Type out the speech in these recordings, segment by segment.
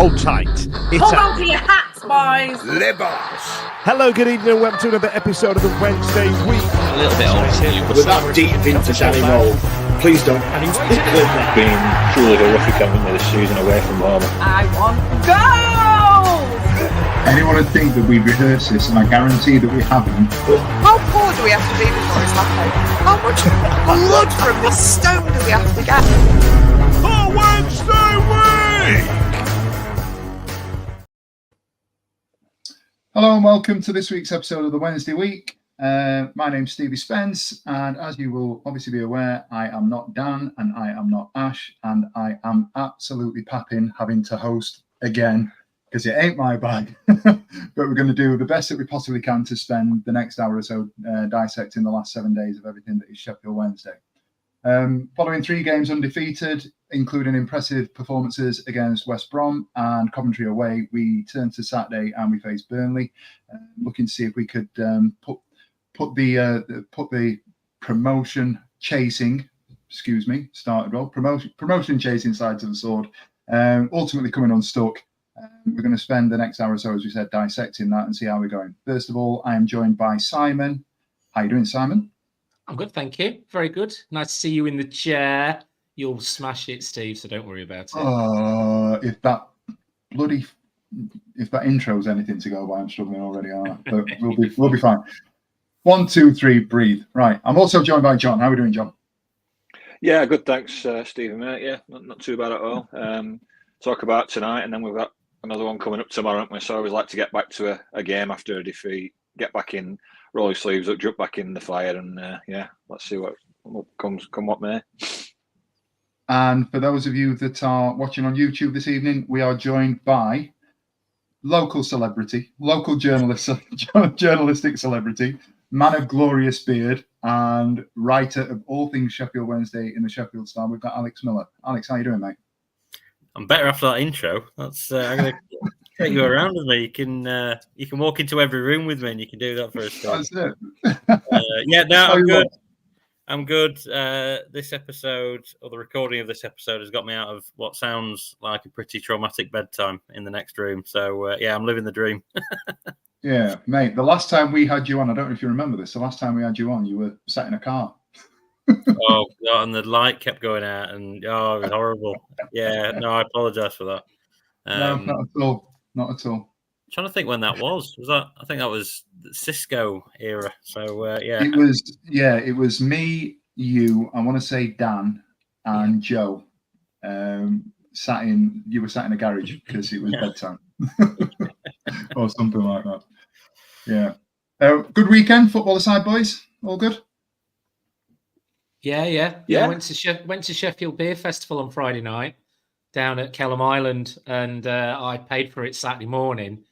Hold tight. Hold on to your hats, boys. Libos. Hello, good evening, and welcome to another episode of the Wednesday Week. A little bit old. Without deep into Danny Roll, please don't. Been truly horrific, haven't they, this season away from home? I want goals. Anyone would think that we rehearse this, and I guarantee that we haven't. How poor do we have to be before it's happening? How much blood from this stone do we have to get? The Wednesday Week! Hello and welcome to this week's episode of the Wednesday Week. My name's Stevie Spence, and as you will obviously be aware, I am not Dan and I am not Ash, and I am absolutely papping having to host again because it ain't my bag. But we're going to do the best that we possibly can to spend the next hour or so dissecting the last 7 days of everything that is Sheffield Wednesday. Following 3 games undefeated, including impressive performances against West Brom and Coventry away, we turned to Saturday and we faced Burnley, looking to see if we could put the promotion chasing sides of the sword, ultimately coming unstuck. We're going to spend the next hour or so, as we said, dissecting that and see how we're going. First of all, I am joined by Simon. How you doing, Simon? I'm good, thank you. Very good. Nice to see you in the chair. You'll smash it, Steve, so don't worry about it. If that intro's anything to go by, I'm struggling already, aren't I? But we'll be fine. 1, 2, 3, breathe. Right. I'm also joined by John. How are we doing, John? Yeah, good, thanks, Stephen, mate. Yeah, not too bad at all. Talk about tonight, and then we've got another one coming up tomorrow, haven't we? So I always like to get back to a game after a defeat, get back in, roll your sleeves up, jump back in the fire, and let's see what comes, come what may. And for those of you that are watching on YouTube this evening, we are joined by local celebrity, local journalistic celebrity, man of glorious beard, and writer of all things Sheffield Wednesday in the Sheffield Star. We've got Alex Miller. Alex, how you doing, mate? I'm better after that intro. That's I'm going to take you around with me. You can walk into every room with me, and you can do that for a start. That's it. I'm good. I'm good. This episode, or the recording of this episode, has got me out of what sounds like a pretty traumatic bedtime in the next room. So, I'm living the dream. Yeah, mate. The last time we had you on, I don't know if you remember this. The last time we had you on, you were sat in a car. Oh, God, and the light kept going out, and it was horrible. Yeah, no, I apologise for that. No, not at all. Not at all. I'm trying to think when that was. I think that was the Cisco era. So It was me, you, I want to say Dan and Joe. You were sat in a garage because it was bedtime. Or something like that. Yeah. Good weekend, football aside, boys. All good? Yeah. I went to Sheffield Beer Festival on Friday night down at Kelham Island, and I paid for it Saturday morning.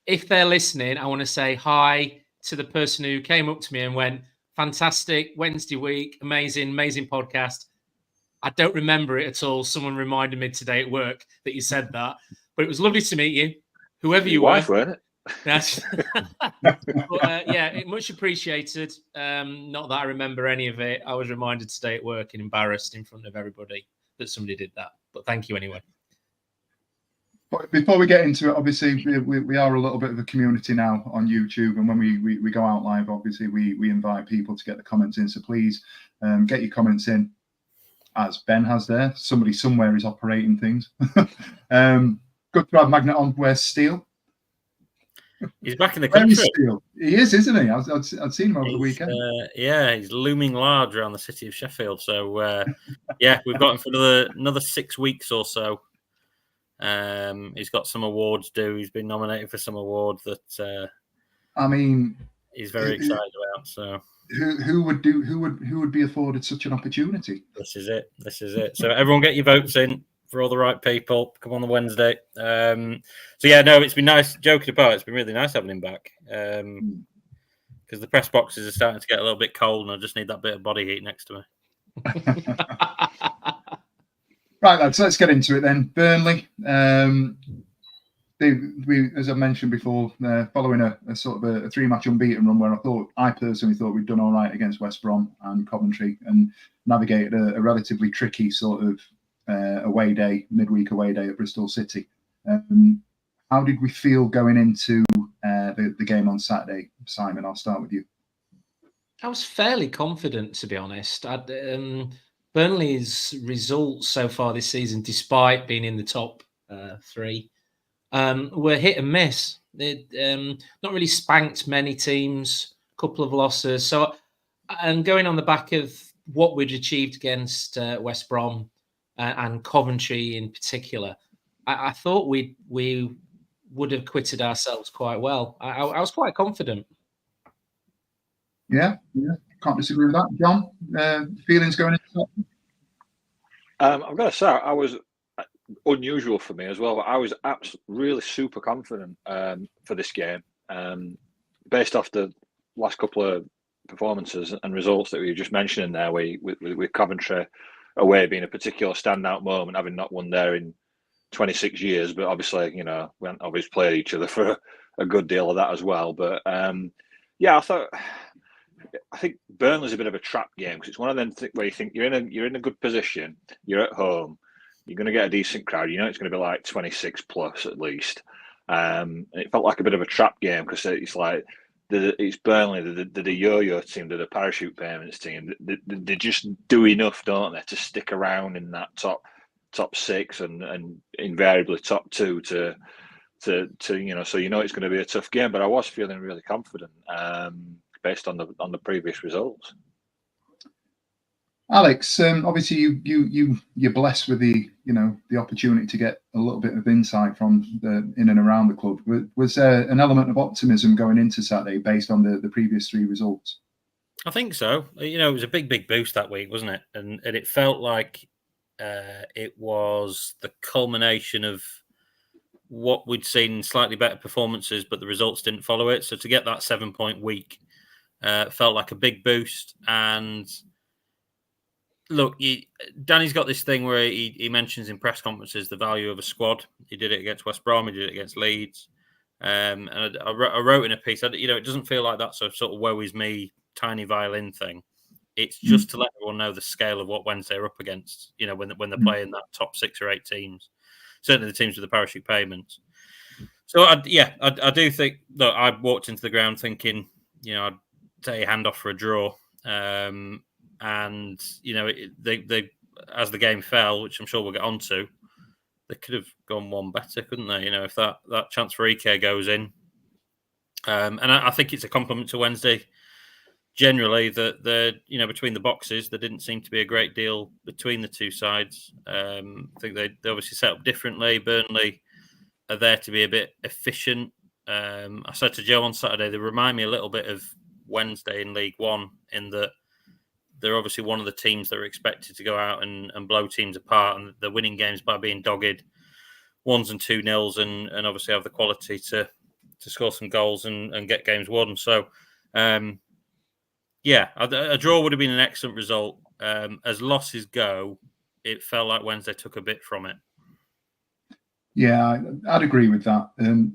If they're listening, I want to say hi to the person who came up to me and went, "Fantastic Wednesday week, amazing podcast." I don't remember it at all. Someone reminded me today at work that you said that, but it was lovely to meet you, whoever you wife, were. Weren't it? That's much appreciated. Not that I remember any of it. I was reminded today at work and embarrassed in front of everybody that somebody did that. But thank you anyway. Before we get into it, obviously we are a little bit of a community now on YouTube, and when we go out live, obviously we invite people to get the comments in. So please get your comments in, as Ben has there. Somebody somewhere is operating things. Good to have Magnet on. Where's Steele? He's back in the country. He is, isn't he? I've seen him over the weekend. He's looming large around the city of Sheffield. So, we've got him for another 6 weeks or so. He's got some awards due. He's been nominated for some awards that he's very excited about. So, who would be afforded such an opportunity? This is it. So, everyone, get your votes in for all the right people. Come on the Wednesday. It's been nice. Joking apart, it's been really nice having him back. Because the press boxes are starting to get a little bit cold, and I just need that bit of body heat next to me. Right, lads, let's get into it then. Burnley, we, as I mentioned before, following a sort of a 3-match unbeaten run where I personally thought we'd done all right against West Brom and Coventry and navigated a relatively tricky sort of midweek away day at Bristol City. How did we feel going into the game on Saturday? Simon, I'll start with you. I was fairly confident, to be honest. Burnley's results so far this season, despite being in the top three, were hit and miss. They not really spanked many teams, a couple of losses. So, and going on the back of what we'd achieved against West Brom and Coventry in particular, I thought we would have quitted ourselves quite well. I was quite confident. Yeah, can't disagree with that. John, feelings going into that? I've got to say, I was unusual for me as well, but I was really super confident for this game, based off the last couple of performances and results that we were just mentioning there, with Coventry away being a particular standout moment, having not won there in 26 years, but obviously, we haven't obviously played each other for a good deal of that as well. But I think Burnley's a bit of a trap game, because it's one of them where you think you're in a good position, you're at home, you're going to get a decent crowd, it's going to be like 26 plus at least. And it felt like a bit of a trap game, because it's like it's Burnley, the yo-yo team, the parachute payments team. They just do enough, don't they, to stick around in that top six and invariably top two to so it's going to be a tough game. But I was feeling really confident based on the previous results. Alex, obviously you're blessed with the opportunity to get a little bit of insight from in and around the club. Was there an element of optimism going into Saturday based on the previous three results? I think so. It was a big boost that week, wasn't it? And it felt like it was the culmination of what we'd seen, slightly better performances, but the results didn't follow it. So to get that 7-point week felt like a big boost. And look, Danny's got this thing where he mentions in press conferences the value of a squad. He did it against West Brom. He did it against Leeds. And I wrote in a piece, it doesn't feel like that's a sort of woe is me, tiny violin thing. It's just to let everyone know the scale of what Wednesday are up against, when they're playing that top 6 or 8 teams. Certainly the teams with the parachute payments. So, I do think that I walked into the ground thinking, I'd take a hand off for a draw. And, they as the game fell, which I'm sure we'll get onto, they could have gone one better, couldn't they? If that chance for EK goes in. And I think it's a compliment to Wednesday generally that between the boxes, there didn't seem to be a great deal between the two sides. I think they obviously set up differently. Burnley are there to be a bit efficient. I said to Joe on Saturday, they remind me a little bit of Wednesday in League One in that they're obviously one of the teams that are expected to go out and blow teams apart, and they're winning games by being dogged 1s and 2-0s, and obviously have the quality to score some goals and get games won. So, a draw would have been an excellent result. As losses go, it felt like Wednesday took a bit from it. Yeah, I'd agree with that.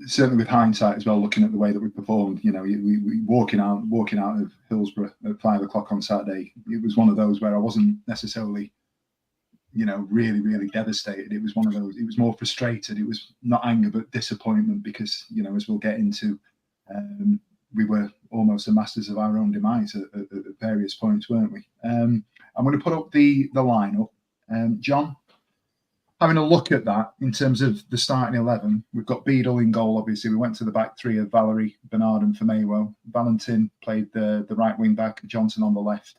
Certainly with hindsight as well, looking at the way that we performed, we walking out of Hillsborough at 5 o'clock on Saturday, it was one of those where I wasn't necessarily, really, really devastated. It was one of those, it was more frustrated. It was not anger, but disappointment because, as we'll get into, we were almost the masters of our own demise at various points, weren't we? I'm going to put up the lineup. John, having a look at that in terms of the starting 11, we've got Beadle in goal, obviously. We went to the back three of Valerie, Bernard and Famewo. Valentin played the right wing back, Johnson on the left,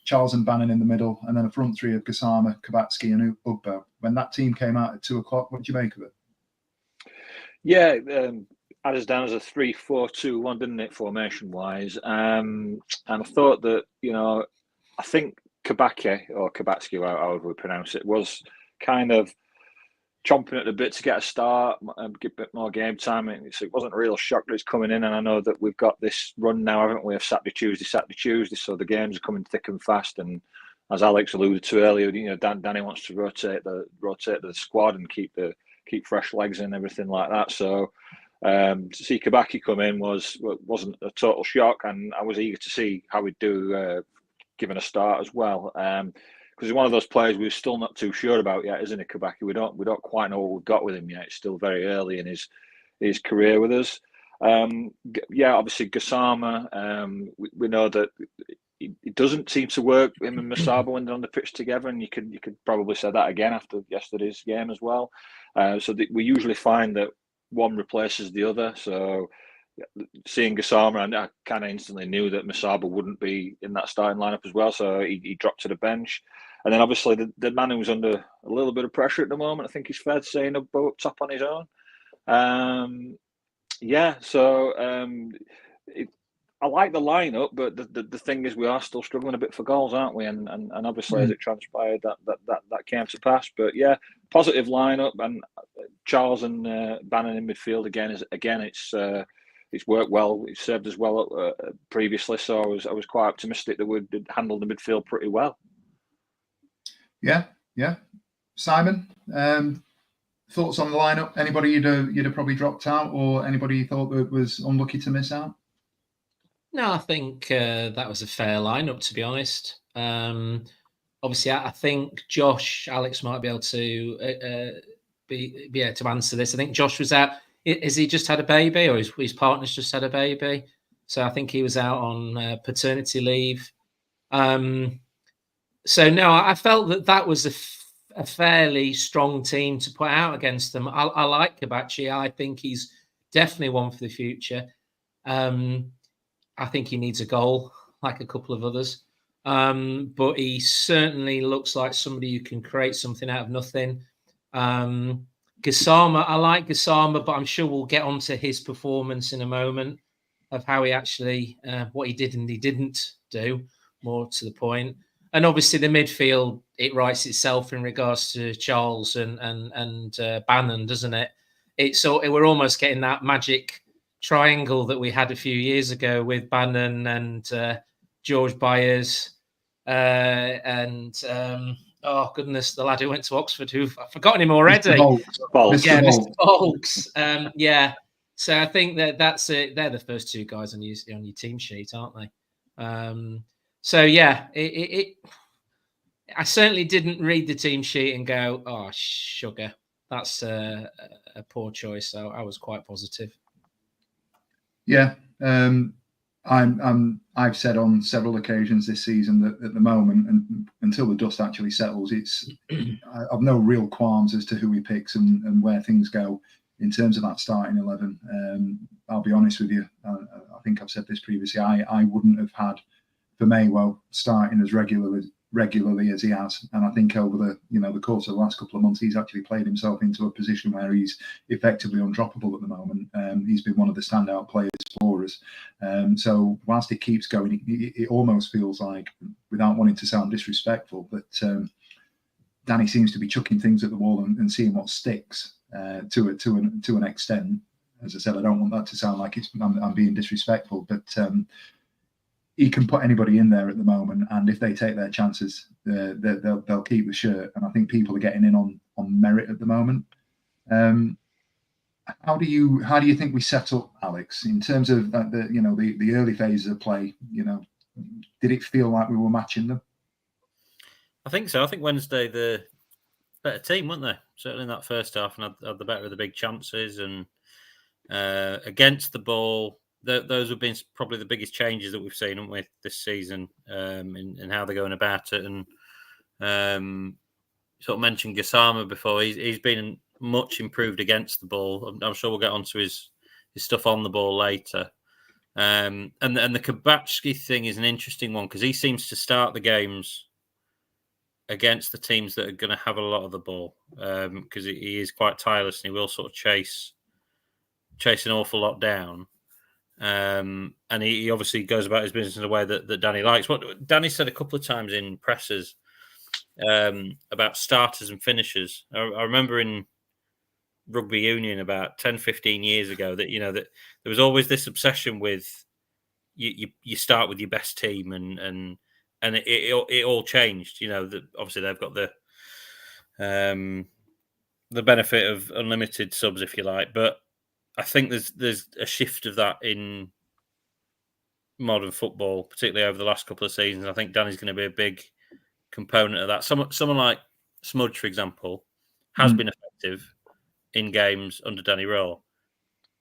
Charles and Bannon in the middle, and then a front three of Gassama, Kabatsky and Ugbo. When that team came out at 2 o'clock, what did you make of it? Yeah, had us down as a 3-4-2-1, didn't it, formation-wise? And I thought that, I think Kabake, or Kabatsky, however we pronounce it, was kind of chomping at the bit to get a start and get a bit more game time. It wasn't a real shock that it's coming in, and I know that we've got this run now, haven't we, of Saturday, Tuesday, so the games are coming thick and fast. And as Alex alluded to earlier, Danny wants to rotate the squad and keep fresh legs and everything like that. So to see Kabaki come in wasn't a total shock, and I was eager to see how we'd do given a start as well. he's one of those players we're still not too sure about yet, isn't it, Kabaki? We don't quite know what we've got with him yet. It's still very early in his career with us. Obviously Gassama. We know that it doesn't seem to work. Him and Masaba when they're on the pitch together, and you could probably say that again after yesterday's game as well. We usually find that one replaces the other. So seeing Gassama, and I kind of instantly knew that Masaba wouldn't be in that starting lineup as well. So he dropped to the bench. And then obviously the man who's under a little bit of pressure at the moment, I think it's fair to say, Ugbo up top on his own. I like the lineup, but the thing is, we are still struggling a bit for goals, aren't we? And obviously, as it transpired, that came to pass. But yeah, positive lineup, and Charles and Bannon in midfield again. It's worked well. It served us well previously, so I was quite optimistic that we'd handled the midfield pretty well. Yeah. Simon, thoughts on the lineup? Anybody you'd have probably dropped out, or anybody you thought that was unlucky to miss out? No, I think that was a fair lineup, to be honest. Obviously, I think Alex might be able to to answer this. I think Josh was out. Has he just had a baby, or his partner's just had a baby? So I think he was out on paternity leave. So no, I felt that was a fairly strong team to put out against them. I like Kabachi. I think he's definitely one for the future. I think he needs a goal, like a couple of others. But he certainly looks like somebody who can create something out of nothing. Gassama, I like Gassama, but I'm sure we'll get onto his performance in a moment of how he actually, what he did and he didn't do, more to the point. And obviously the midfield, it writes itself in regards to Charles and Bannon, doesn't it? We're almost getting that magic triangle that we had a few years ago with Bannon and George Byers oh goodness, the lad who went to Oxford, I've forgotten him already. Mr. Volks. Yeah. So I think that's it. They're the first two guys on your team sheet, aren't they? So yeah, I certainly didn't read the team sheet and go, "Oh, sugar, that's a poor choice." So I was quite positive. Yeah, I've said on several occasions this season that at the moment, and until the dust actually settles, I've no real qualms as to who he picks and where things go in terms of that starting 11. I'll be honest with you. I think I've said this previously. I wouldn't have had Vermeerwell starting as regularly as he has, and I think over the course of the last couple of months, he's actually played himself into a position where he's effectively undroppable at the moment. He's been one of the standout players for us. So whilst it keeps going, it almost feels like, without wanting to sound disrespectful, that Danny seems to be chucking things at the wall and seeing what sticks to an extent. As I said, I don't want that to sound like I'm being disrespectful, but he can put anybody in there at the moment, and if they take their chances, they'll keep the shirt. And I think people are getting in on merit at the moment. How do you think we set up, Alex, in terms of the early phases of play? Did it feel like we were matching them? I think so. I think Wednesday the better team, weren't they? Certainly in that first half, and had the better of the big chances, and against the ball. Those have been probably the biggest changes that we've seen, haven't we, this season, in how they're going about it. And sort of mentioned Gassama before. He's been much improved against the ball. I'm sure we'll get onto his stuff on the ball later. And the Kabachski thing is an interesting one because he seems to start the games against the teams that are going to have a lot of the ball because he is quite tireless and he will sort of chase an awful lot down. And he obviously goes about his business in a way that Danny likes. What Danny said a couple of times in presses about starters and finishers. I remember in rugby union about 10, 15 years ago that that there was always this obsession with you start with your best team and it all changed. That obviously they've got the benefit of unlimited subs, if you like, but I think there's a shift of that in modern football, particularly over the last couple of seasons. I think Danny's going to be a big component of that. Someone like Smudge, for example, has been effective in games under Danny Rowe,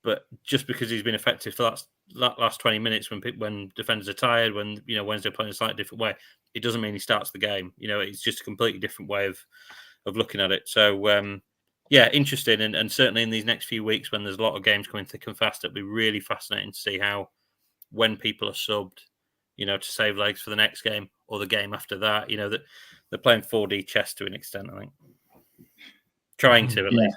but just because he's been effective for that last 20 minutes when defenders are tired, when Wednesday playing a slightly different way, it doesn't mean he starts the game. It's just a completely different way of looking at it. So interesting, and certainly in these next few weeks when there's a lot of games coming thick and fast, it'll be really fascinating to see how, when people are subbed, to save legs for the next game or the game after that, that they're playing 4D chess to an extent, I think. Trying to, at least.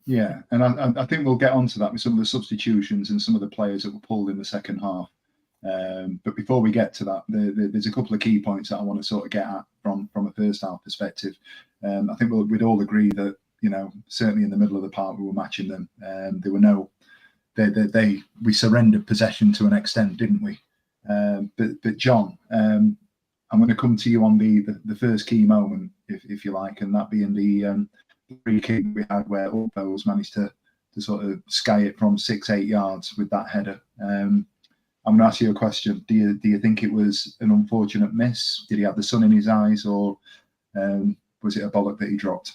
Yeah, and I think we'll get onto that with some of the substitutions and some of the players that were pulled in the second half. But before we get to that, there's a couple of key points that I want to sort of get at from a first half perspective. I think we'd all agree that, certainly in the middle of the park, we were matching them. There were no, we surrendered possession to an extent, didn't we? But John, I'm going to come to you on the first key moment, if you like, and that being the free kick we had where Ugbo managed to sort of sky it from 6-8 yards with that header. I'm going to ask you a question. Do you think it was an unfortunate miss? Did he have the sun in his eyes, or was it a bollock that he dropped?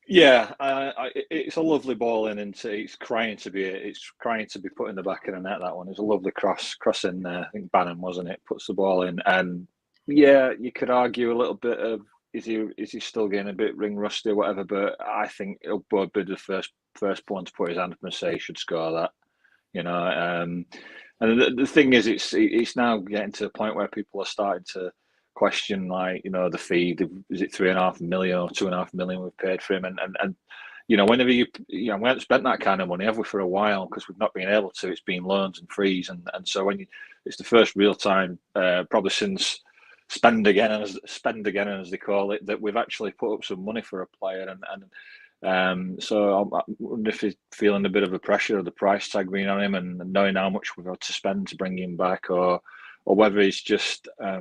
Yeah, it's a lovely ball in, and it's crying to be put in the back of the net. That one, it's a lovely cross in there. I think Bannon, wasn't it, puts the ball in, and yeah, you could argue a little bit of is he still getting a bit ring rusty or whatever, but I think Ugbo would be the first one to put his hand up and say he should score that. And the thing is, it's now getting to a point where people are starting to question, like, the fee. Is it 3.5 million or 2.5 million we've paid for him? And whenever we haven't spent that kind of money, have we, for a while, because we've not been able to. It's been loans and frees, and so when it's the first real time, probably since spend again, as they call it, that we've actually put up some money for a player, and so I wonder if he's feeling a bit of a pressure of the price tag being on him and knowing how much we've got to spend to bring him back, or whether he's just I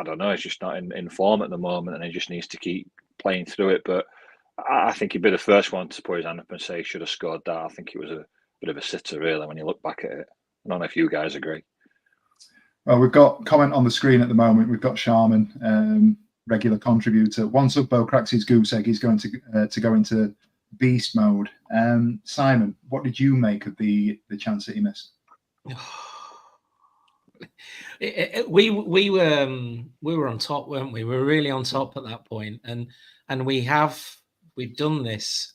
don't know, he's just not in form at the moment and he just needs to keep playing through it. But I think he'd be the first one to put his hand up and say he should have scored that. I think it was a bit of a sitter, really, when you look back at it. I don't know if you guys agree. Well, we've got comment on the screen at the moment. We've got Sharman, regular contributor. Once Ugbo cracks his goose egg, he's going to go into beast mode. Simon, what did you make of the chance that he missed? We were on top, weren't we? We were really on top at that point, and we've done this.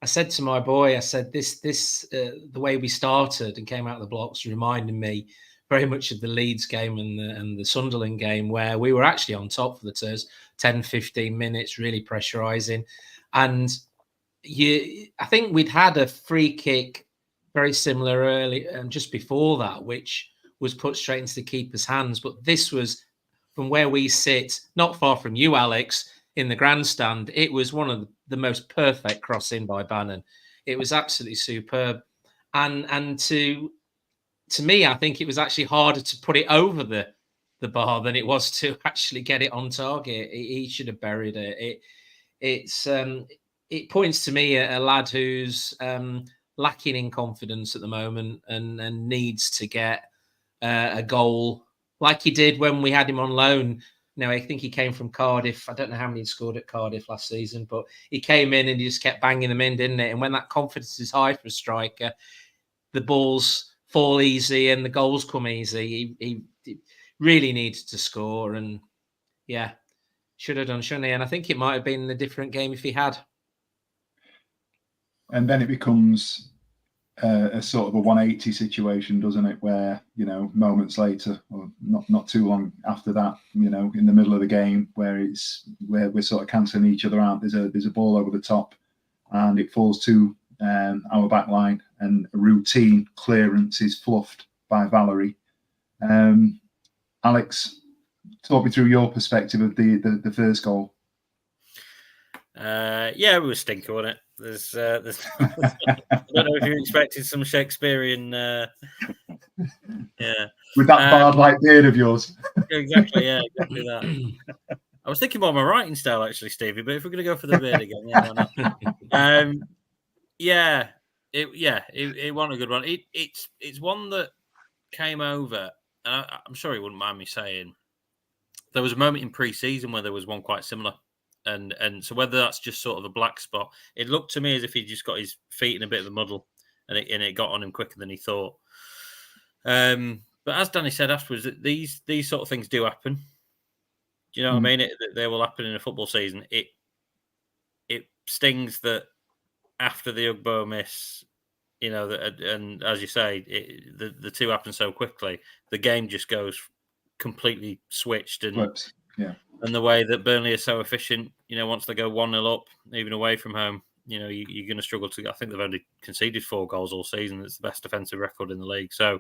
I said to my boy, I said this the way we started and came out of the blocks reminded me very much of the Leeds game and the Sunderland game, where we were actually on top for the 10-15 minutes, really pressurising. And I think we'd had a free kick very similar early and just before that, which was put straight into the keeper's hands. But this was, from where we sit, not far from you, Alex, in the grandstand. It was one of the most perfect crossing by Bannon. It was absolutely superb. And to me, I think it was actually harder to put it over the bar than it was to actually get it on target. He should have buried it. It points to me a lad who's lacking in confidence at the moment and needs to get a goal like he did when we had him on loan. I think he came from Cardiff. I don't know how many he scored at Cardiff last season, but he came in and he just kept banging them in, didn't it? And when that confidence is high for a striker, the balls fall easy and the goals come easy. He really needed to score, and yeah, should have done, shouldn't he? And I think it might have been a different game if he had. And then it becomes a sort of a 180 situation, doesn't it? Where, moments later, or not too long after that, in the middle of the game, where we're sort of cancelling each other out. There's a ball over the top, and it falls to our back line, and a routine clearance is fluffed by Valerie. Alex, talk me through your perspective of the first goal. It was stinker, wasn't it? There's I don't know if you expected some Shakespearean with that bard-like beard of yours. Exactly that. I was thinking more of my writing style, actually, Stevie, but if we're going to go for the beard again, why not? It wasn't a good one. It's one that came over, and I'm sure he wouldn't mind me saying, there was a moment in pre-season where there was one quite similar. And so whether that's just sort of a black spot, it looked to me as if he just got his feet in a bit of a muddle and it got on him quicker than he thought. But as Danny said afterwards, that these sort of things do happen. Do you know what I mean? They will happen in a football season. It stings that after the Ugbo miss, you know, and as you say, the two happen so quickly, the game just goes completely switched and Flips. Yeah. And the way that Burnley are so efficient, you know, once they go 1-0 up, even away from home, you know, you're going to struggle to. I think they've only conceded 4 goals all season. It's the best defensive record in the league. So,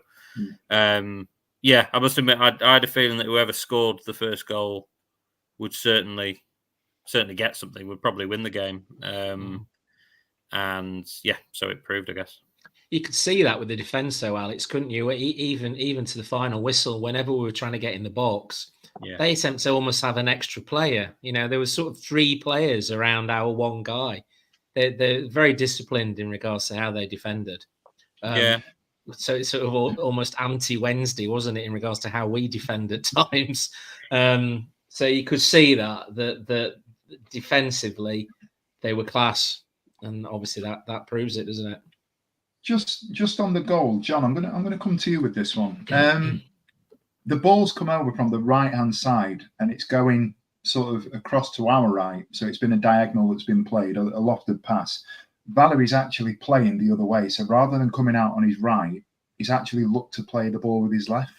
yeah, I must admit, I had a feeling that whoever scored the first goal would certainly get something. Would probably win the game. And yeah, so it proved, I guess. You could see that with the defence, though, Alex, couldn't you? Even to the final whistle, whenever we were trying to get in the box, they attempt to almost have an extra player. You know, there was sort of 3 players around our one guy. They're very disciplined in regards to how they defended. So it's sort of almost anti-Wednesday, wasn't it, in regards to how we defend at times? So you could see that defensively they were class, and obviously that proves it, doesn't it? Just on the goal, John, I'm gonna come to you with this one. The ball's come over from the right-hand side and it's going sort of across to our right. So it's been a diagonal that's been played, a lofted pass. Valerie's actually playing the other way. So rather than coming out on his right, he's actually looked to play the ball with his left.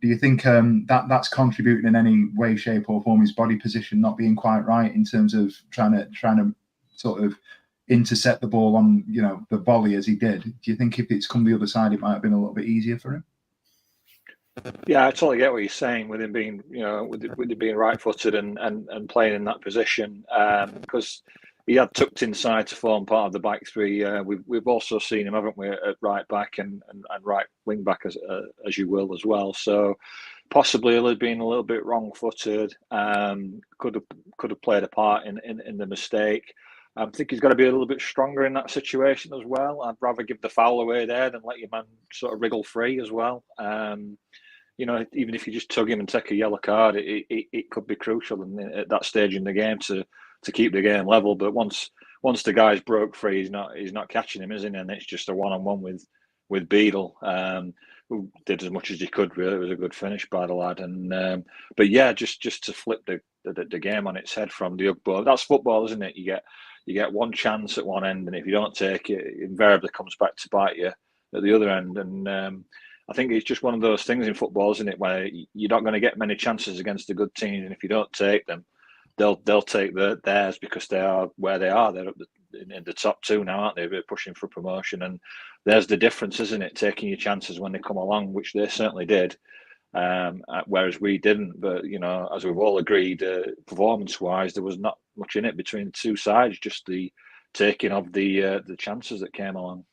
Do you think that's contributing in any way, shape or form, his body position not being quite right in terms of trying to sort of intercept the ball on, you know, the volley as he did? Do you think if it's come the other side, it might have been a little bit easier for him? Yeah, I totally get what you're saying with him being, you know, with it being right-footed and playing in that position, because he had tucked inside to form part of the back three. We've also seen him, haven't we, at right back and right wing back as you will as well. So possibly he'll have been a little bit wrong-footed. Could have played a part in the mistake. I think he's got to be a little bit stronger in that situation as well. I'd rather give the foul away there than let your man sort of wriggle free as well. You know, even if you just tug him and take a yellow card, it could be crucial at that stage in the game to keep the game level. But once the guy's broke free, he's not catching him, isn't he? And it's just a one-on-one with Beadle, who did as much as he could. Really, it was a good finish by the lad. And but yeah, just to flip the game on its head from the Ugbo. That's football, isn't it? You get one chance at one end, and if you don't take it, it invariably comes back to bite you at the other end. And I think it's just one of those things in football, isn't it, where you're not going to get many chances against the good teams, and if you don't take them, they'll take theirs because they are where they are. They're up in the top 2 now, aren't they? They're pushing for promotion, and there's the difference, isn't it? Taking your chances when they come along, which they certainly did. Whereas we didn't. But you know, as we've all agreed, performance-wise, there was not much in it between the two sides. Just the taking of the chances that came along.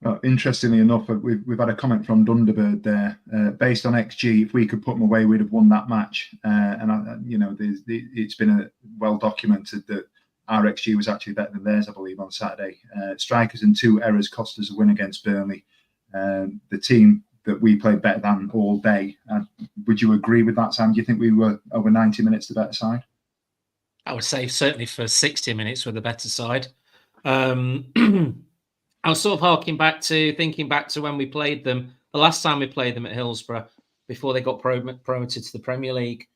Well, interestingly enough, we've had a comment from Dunderbird there. Based on XG, if we could put them away, we'd have won that match. You know, it's been well documented that our XG was actually better than theirs, I believe, on Saturday. Strikers and 2 errors cost us a win against Burnley. The team that we played better than all day. Would you agree with that, Sam? Do you think we were over 90 minutes the better side? I would say certainly for 60 minutes we're the better side. I was sort of thinking back to when we played them, the last time we played them at Hillsborough before they got promoted to the Premier League.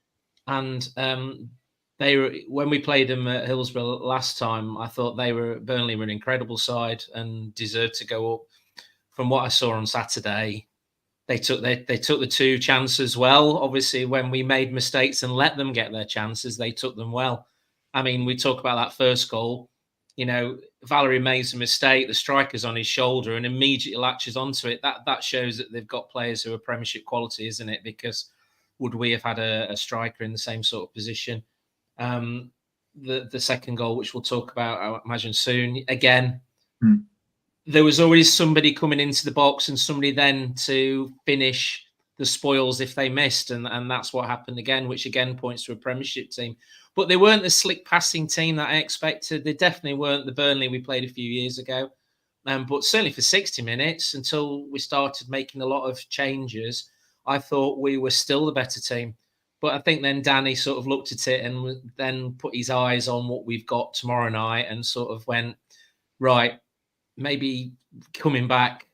And when we played them at Hillsborough last time, I thought Burnley were an incredible side and deserved to go up. From what I saw on Saturday, they took the 2 chances well. Obviously, when we made mistakes and let them get their chances, they took them well. I mean, we talk about that first goal. You know, Valerie makes a mistake, the striker's on his shoulder and immediately latches onto it. That shows that they've got players who are Premiership quality, isn't it? Because would we have had a striker in the same sort of position? The second goal, which we'll talk about, I imagine soon, again, there was always somebody coming into the box and somebody then to finish the spoils if they missed. And that's what happened again, which again points to a Premiership team. But they weren't the slick passing team that I expected. They definitely weren't the Burnley we played a few years ago. But certainly for 60 minutes, until we started making a lot of changes, I thought we were still the better team. But I think then Danny sort of looked at it and then put his eyes on what we've got tomorrow night and sort of went, right, maybe coming back.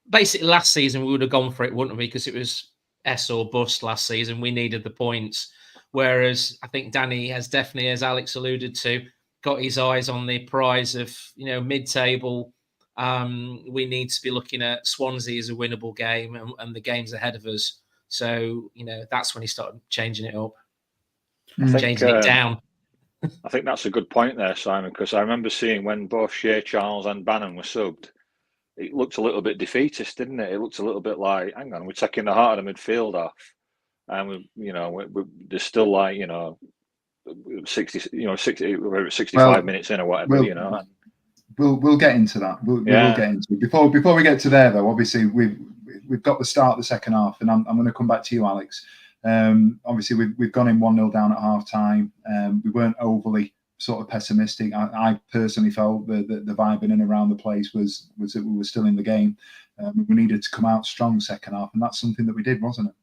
Basically, last season we would have gone for it, wouldn't we? Because it was S or bust last season. We needed the points. Whereas I think Danny has definitely, as Alex alluded to, got his eyes on the prize of, mid-table. We need to be looking at Swansea as a winnable game and the games ahead of us. So, that's when he started changing it up, changing it down. I think that's a good point there, Simon, because I remember seeing when both Shea Charles and Bannon were subbed, it looked a little bit defeatist, didn't it? It looked a little bit like, hang on, we're taking the heart of the midfield off. And there's still 60, 60, we're at 65 minutes in or whatever, We'll get into that. We'll get into it. Before we get to there, though, obviously we've got the start of the second half, and I'm going to come back to you, Alex. Obviously we've gone in 1-0 down at half time. We weren't overly sort of pessimistic. I personally felt the vibe in and around the place was that we were still in the game. We needed to come out strong second half, and that's something that we did, wasn't it?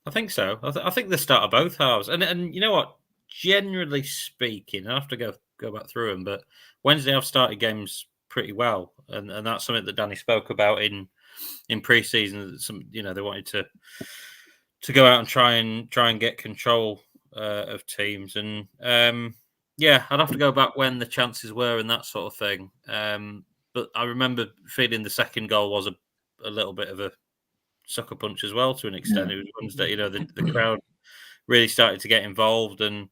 I think so. I think the start of both halves, and you know what? Generally speaking, I have to go back through them, but Wednesday I've started games pretty well, and that's something that Danny spoke about in pre-season. They wanted to go out and try and get control of teams, and I'd have to go back when the chances were and that sort of thing. But I remember feeling the second goal was a little bit of a sucker punch as well to an extent. It was ones that the crowd really started to get involved, and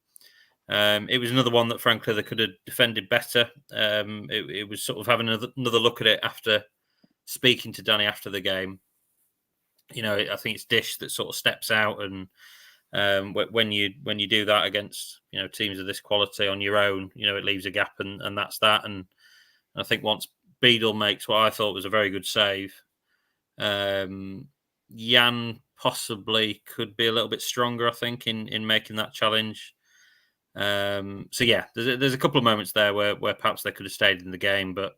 it was another one that frankly they could have defended better. It was sort of having another look at it after speaking to Danny after the game. I think it's Dish that sort of steps out, and when you do that against teams of this quality on your own, it leaves a gap, and that's that. And I think once Beadle makes what I thought was a very good save, Jan possibly could be a little bit stronger, I think, in making that challenge. There's a couple of moments there where perhaps they could have stayed in the game, but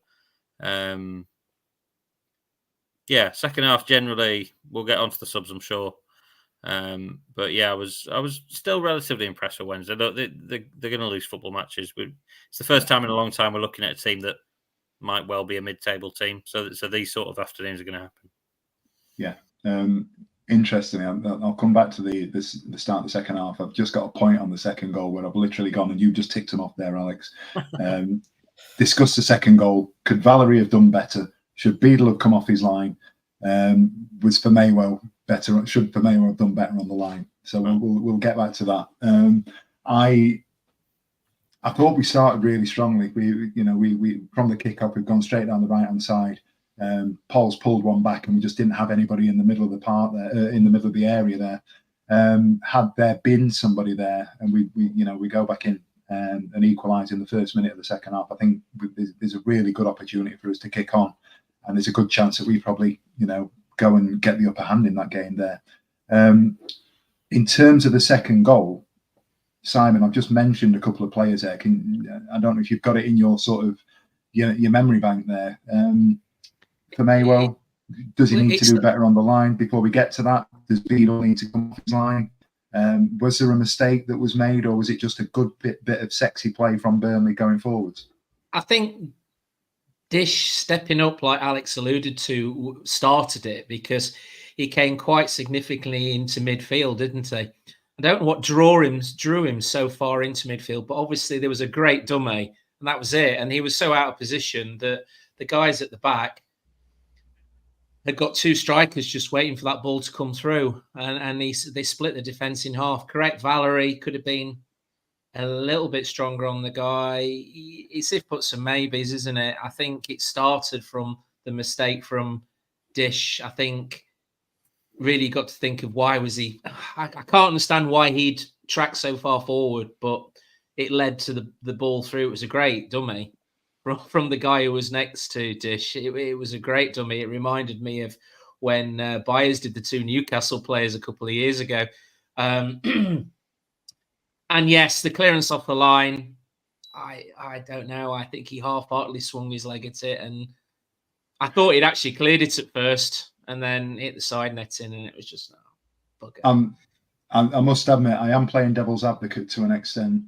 second half generally we'll get onto the subs, I'm sure. But I was still relatively impressed with Wednesday. Look, they're going to lose football matches. It's the first time in a long time we're looking at a team that might well be a mid-table team. So these sort of afternoons are going to happen. Yeah. Interestingly, I'll come back to the start of the second half. I've just got a point on the second goal where I've literally gone, and you just ticked them off there, Alex. Discuss the second goal. Could Valerie have done better? Should Beadle have come off his line? Was Firmino better? Should Firmino have done better on the line? So we'll get back to that. I thought we started really strongly. We from the kick-off, we've gone straight down the right-hand side. Paul's pulled one back, and we just didn't have anybody in the middle of the park there, in the middle of the area there. Had there been somebody there, and we go back in and equalise in the first minute of the second half, I think there's a really good opportunity for us to kick on, and there's a good chance that we probably go and get the upper hand in that game there. In terms of the second goal, Simon, I've just mentioned a couple of players there. I don't know if you've got it in your sort of your memory bank there. Firmino, does he need to do better on the line? Before we get to that, does Beadle need to come off his line? Was there a mistake that was made, or was it just a good bit of sexy play from Burnley going forwards? I think Dish stepping up, like Alex alluded to, started it because he came quite significantly into midfield, didn't he? I don't know what drew him so far into midfield, but obviously there was a great dummy, and that was it. And he was so out of position that the guys at the back had got two strikers just waiting for that ball to come through, and they split the defence in half. Correct, Valerie could have been a little bit stronger on the guy. It's if put some maybes, isn't it? I think it started from the mistake from Dish. I think really got to think of why was he... I can't understand why he'd tracked so far forward, but it led to the ball through. It was a great dummy from the guy who was next to Dish. It was a great dummy. It reminded me of when Byers did the two Newcastle players a couple of years ago. And yes, the clearance off the line, I don't know. I think he half-heartedly swung his leg at it, and I thought he'd actually cleared it at first and then hit the side netting, and it was just bugger. I must admit, I am playing devil's advocate to an extent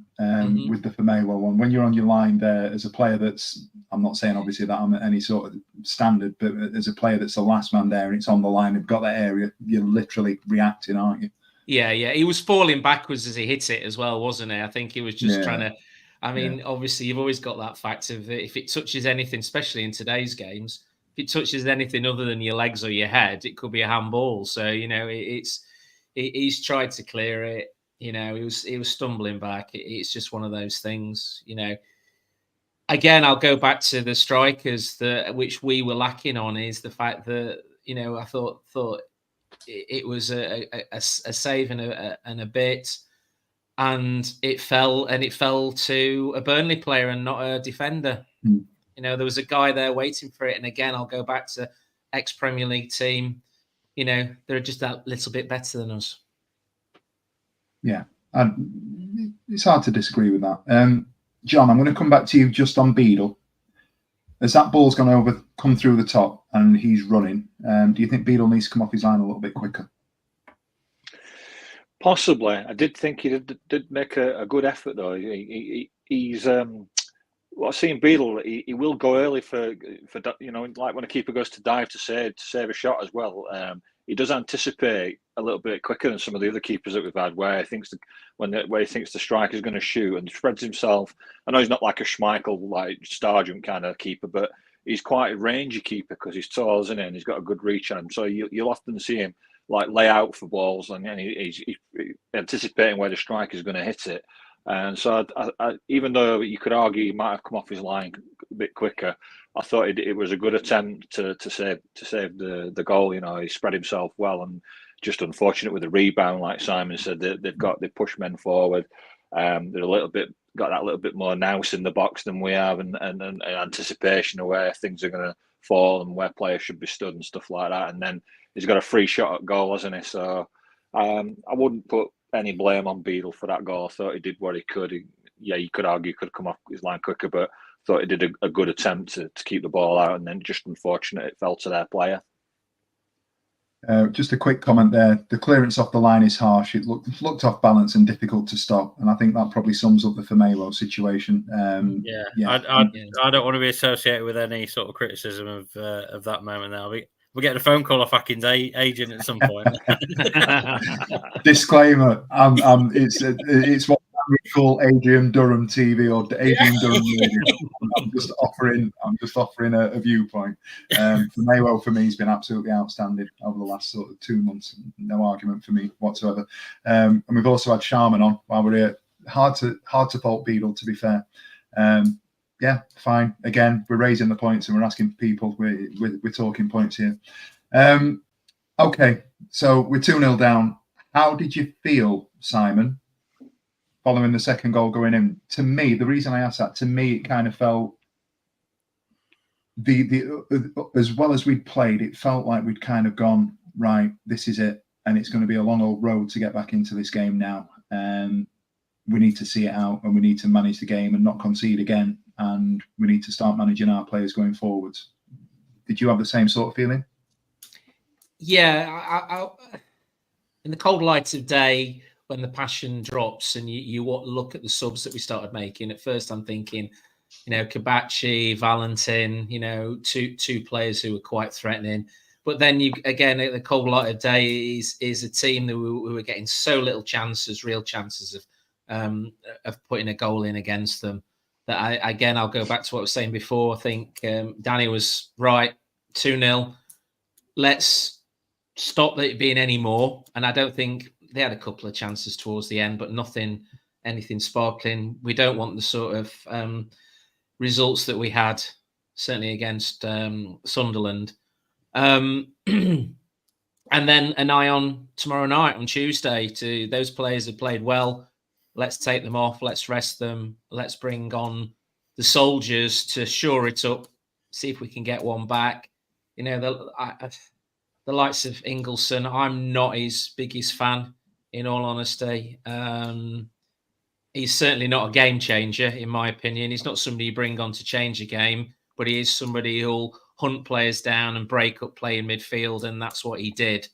with the Firmino one. When you're on your line there as a player that's, I'm not saying obviously that I'm at any sort of standard, but as a player that's the last man there and it's on the line, they've got that area, you're literally reacting, aren't you? Yeah. He was falling backwards as he hit it as well, wasn't he? I think he was just trying to, obviously you've always got that fact of if it touches anything, especially in today's games, if it touches anything other than your legs or your head, it could be a handball. So, he's tried to clear it. He was stumbling back. It's just one of those things. Again, I'll go back to the strikers which we were lacking on is the fact that I thought it was a save and a bit, and it fell to a Burnley player and not a defender. There was a guy there waiting for it, and again, I'll go back to ex-Premier League team. They're just that little bit better than us. Yeah, it's hard to disagree with that. John, I'm going to come back to you just on Beadle. As that ball's come through the top and he's running, do you think Beadle needs to come off his line a little bit quicker? Possibly. I did think he did make a good effort though. He's well, I've seen Beadle. He will go early for like when a keeper goes to dive to save a shot as well. He does anticipate a little bit quicker than some of the other keepers that we've had, where he thinks the striker's going to shoot and spreads himself. I know he's not like a Schmeichel, like Stargent kind of keeper, but he's quite a rangy keeper because he's tall, isn't he? And he's got a good reach on him. So you'll often see him like lay out for balls, and he's anticipating where the striker's going to hit it. And so, even though you could argue he might have come off his line a bit quicker, I thought it was a good attempt to save the goal. He spread himself well, and just unfortunate with the rebound, like Simon said. They push men forward. They're got that little bit more nous in the box than we have, and anticipation of where things are going to fall and where players should be stood and stuff like that. And then he's got a free shot at goal, hasn't he? So I wouldn't put any blame on Beadle for that goal. I thought he did what he could. You could argue he could have come off his line quicker, but I thought he did a good attempt to keep the ball out, and then just unfortunate it fell to their player. Just a quick comment there. The clearance off the line is harsh. It looked off balance and difficult to stop, and I think that probably sums up the Firmino situation. I don't want to be associated with any sort of criticism of that moment. Now we'll get a phone call off Akin's agent at some point. Disclaimer: it's what we call Adrian Durham TV or Adrian Durham Radio. I'm just offering a viewpoint. Firmino for me has been absolutely outstanding over the last sort of 2 months. No argument for me whatsoever. And we've also had Sharman on while we're here. Hard to fault Beadle, to be fair. Yeah, fine. Again, we're raising the points and we're asking people. We're talking points here. Okay, so we're 2-0 down. How did you feel, Simon, following the second goal going in? To me, the reason I asked that, to me, it kind of felt as well as we'd played, it felt like we'd kind of gone, right, this is it, and it's going to be a long old road to get back into this game now. We need to see it out, and we need to manage the game and not concede again, and we need to start managing our players going forwards. Did you have the same sort of feeling? Yeah, I in the cold light of day, when the passion drops and you look at the subs that we started making, at first I'm thinking, Kabachi, Valentin, two players who were quite threatening. But then again, at the cold light of day is a team that we were getting so little chances, real chances of putting a goal in against them. That I'll go back to what I was saying before. I think Danny was right. 2-0. Let's stop it being any more. And I don't think they had a couple of chances towards the end, but anything sparkling. We don't want the sort of results that we had, certainly against Sunderland. And then an eye on tomorrow night, on Tuesday, to those players who played well. Let's take them off. Let's rest them. Let's bring on the soldiers to shore it up. See if we can get one back. The likes of Ingelsson, I'm not his biggest fan, in all honesty. He's certainly not a game changer, in my opinion. He's not somebody you bring on to change a game, but he is somebody who'll hunt players down and break up play in midfield, and that's what he did.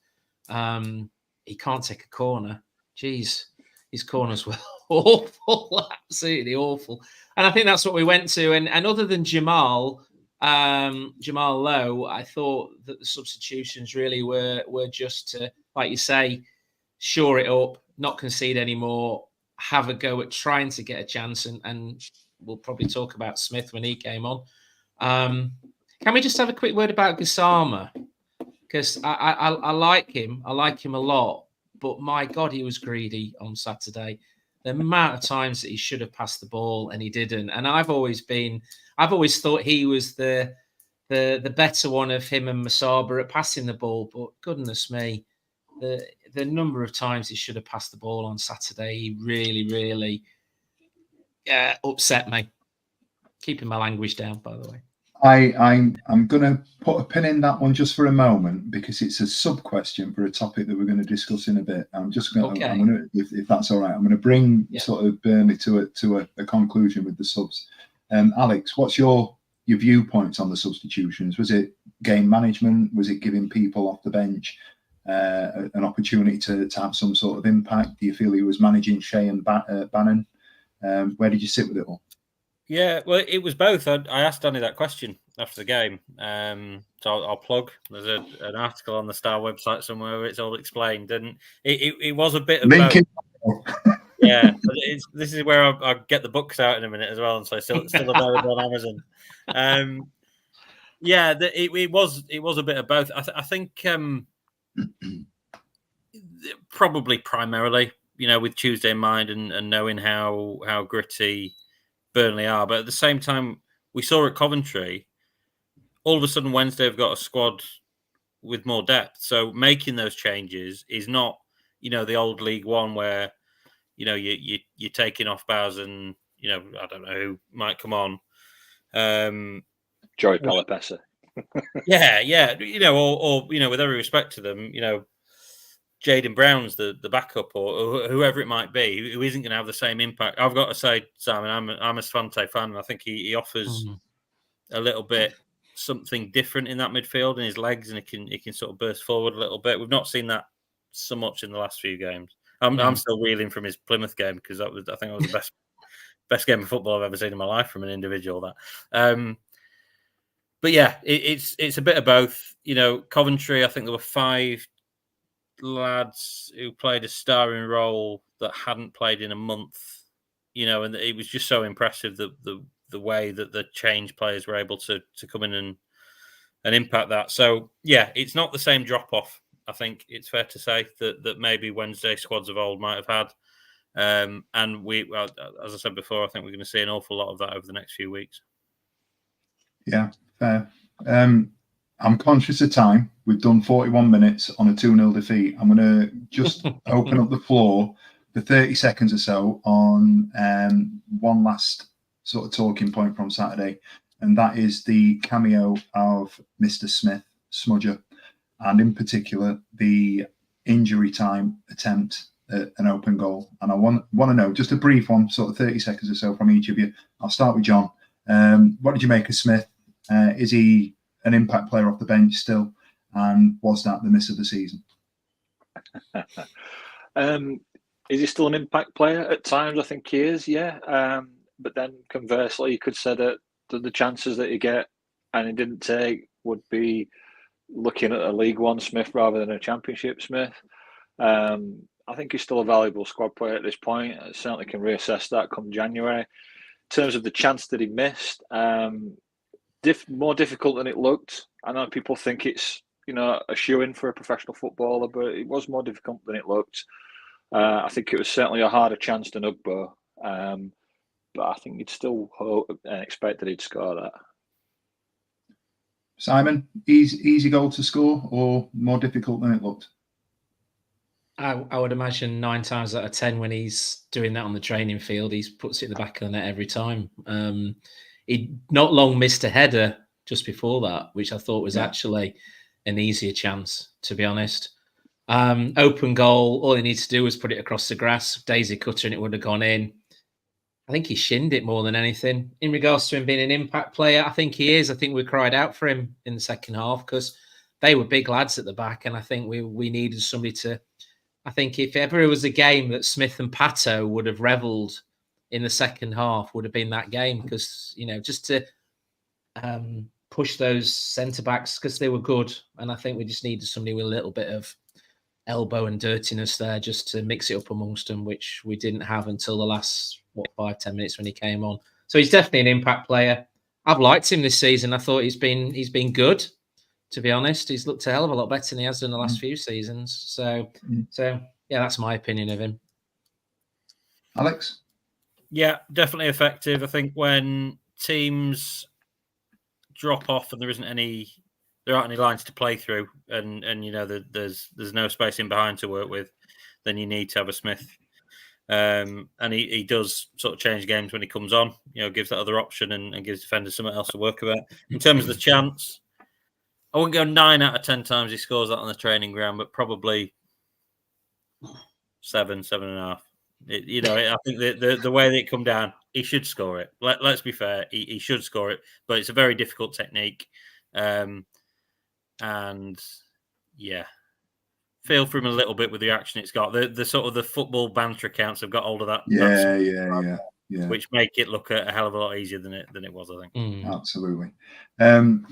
He can't take a corner. geez, his corners were awful, absolutely awful. And I think that's what we went to. And other than Jamal Lowe, I thought that the substitutions really were just to, like you say, shore it up, not concede anymore, have a go at trying to get a chance. And we'll probably talk about Smith when he came on. Can we just have a quick word about Gassama? Because I like him. I like him a lot. But my God, he was greedy on Saturday. The amount of times that he should have passed the ball and he didn't. And I've always thought he was the better one of him and Masaba at passing the ball. But goodness me, the number of times he should have passed the ball on Saturday, he really, really upset me. Keeping my language down, by the way. I'm going to put a pin in that one just for a moment because it's a sub question for a topic that we're going to discuss in a bit. I'm just going to, Okay. if that's all right, I'm going to bring sort of Burnley to a conclusion with the subs. Alex, what's your viewpoints on the substitutions? Was it game management? Was it giving people off the bench an opportunity to have some sort of impact? Do you feel he was managing Shea and Bannon? Where did you sit with it all? Yeah, well, it was both. I asked Danny that question after the game. So I'll plug. There's an article on the Star website somewhere where it's all explained. And it was a bit of both. Yeah, this is where I'll get the books out in a minute as well. And so still available on Amazon. Yeah, it was a bit of both. I think probably primarily, with Tuesday in mind and knowing how gritty Burnley are, but at the same time, we saw at Coventry, all of a sudden Wednesday have got a squad with more depth. So making those changes is not, the old League One where, you're taking off Baz and, I don't know who might come on. Joey Palapesa. Yeah. Or with every respect to them, Jaden Brown's the backup or whoever it might be, who isn't going to have the same impact. I've got to say, Simon, I'm a Svante fan, and I think he offers a little bit something different in that midfield in his legs, and he can sort of burst forward a little bit. We've not seen that so much in the last few games. I'm still reeling from his Plymouth game because I think that was the best game of football I've ever seen in my life from an individual. But yeah, it's a bit of both. Coventry, I think there were 5 lads who played a starring role that hadn't played in a month, and it was just so impressive the way that the change players were able to come in and impact that. So yeah, it's not the same drop off. I think it's fair to say that maybe Wednesday squads of old might have had, and we, as I said before, I think we're going to see an awful lot of that over the next few weeks. Yeah, fair. I'm conscious of time. We've done 41 minutes on a 2-0 defeat. I'm going to just open up the floor for 30 seconds or so on one last sort of talking point from Saturday, and that is the cameo of Mr. Smith, Smudger, and in particular the injury time attempt at an open goal. And I want to know, just a brief one, sort of 30 seconds or so from each of you. I'll start with John. What did you make of Smith? Is he an impact player off the bench still, and was that the miss of the season? Is he still an impact player at times? I think he is, yeah. But then conversely, you could say that the chances that you get and he didn't take would be looking at a League One Smith rather than a Championship Smith. I think he's still a valuable squad player at this point. I certainly can reassess that come January. In terms of the chance that he missed, more difficult than it looked. I know people think it's a shoe-in for a professional footballer, but it was more difficult than it looked. I think it was certainly a harder chance than Ugbo, but I think you'd still hope and expect that he'd score that. Simon, easy goal to score or more difficult than it looked? I would imagine 9 times out of 10 when he's doing that on the training field, he puts it in the back of the net every time. He not long missed a header just before that, which I thought was actually an easier chance, to be honest. Open goal, all he needs to do was put it across the grass, daisy cutter, and it would have gone in. I think he shinned it more than anything. In regards to him being an impact player, I think he is. I think we cried out for him in the second half because they were big lads at the back, and I think we needed somebody to I think if ever it was a game that Smith and Pato would have revelled in the second half, would have been that game, because, you know, just to push those centre backs, because they were good, and I think we just needed somebody with a little bit of elbow and dirtiness there just to mix it up amongst them, which we didn't have until the last 5-10 minutes when he came on. So he's definitely an impact player. I've liked him this season. I thought he's been good, to be honest. He's looked a hell of a lot better than he has done the last few seasons. So yeah, that's my opinion of him. Alex? Yeah, definitely effective. I think when teams drop off and there aren't any lines to play through, and you know there's no space in behind to work with, then you need to have a Smith. And he does sort of change games when he comes on. You know, gives that other option and gives defenders something else to work about. In terms of the chance, I wouldn't go 9 out of 10 times he scores that on the training ground, but probably 7.5. You know, I think the way that it come down, he should score it. Let's be fair, he should score it, but it's a very difficult technique. And yeah, feel for him a little bit with the action it's got. The sort of the football banter accounts have got hold of that. Yeah. Which make it look a hell of a lot easier than it was, I think. Absolutely.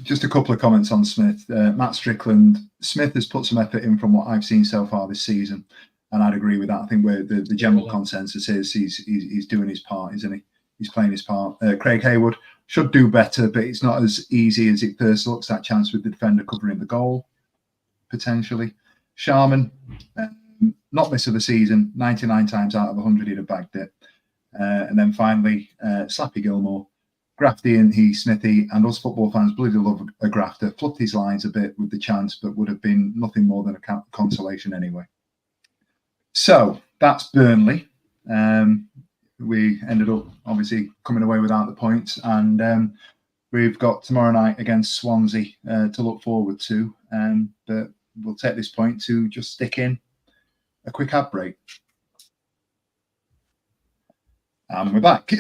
Just a couple of comments on Smith. Matt Strickland. Smith has put some effort in from what I've seen so far this season, and I'd agree with that. I think where the general consensus is he's doing his part, isn't he? He's playing his part. Craig Haywood should do better, but it's not as easy as it first looks. That chance with the defender covering the goal, potentially. Sharman, not miss of the season. 99 times out of 100 he'd have bagged it. And then finally, Slappy Gilmore, Grafty and Smithy, and us football fans bloody love a grafter. Fluffed his lines a bit with the chance, but would have been nothing more than a consolation anyway. So that's Burnley. We ended up obviously coming away without the points, and we've got tomorrow night against Swansea to look forward to. But we'll take this point to just stick in a quick ad break. And we're back.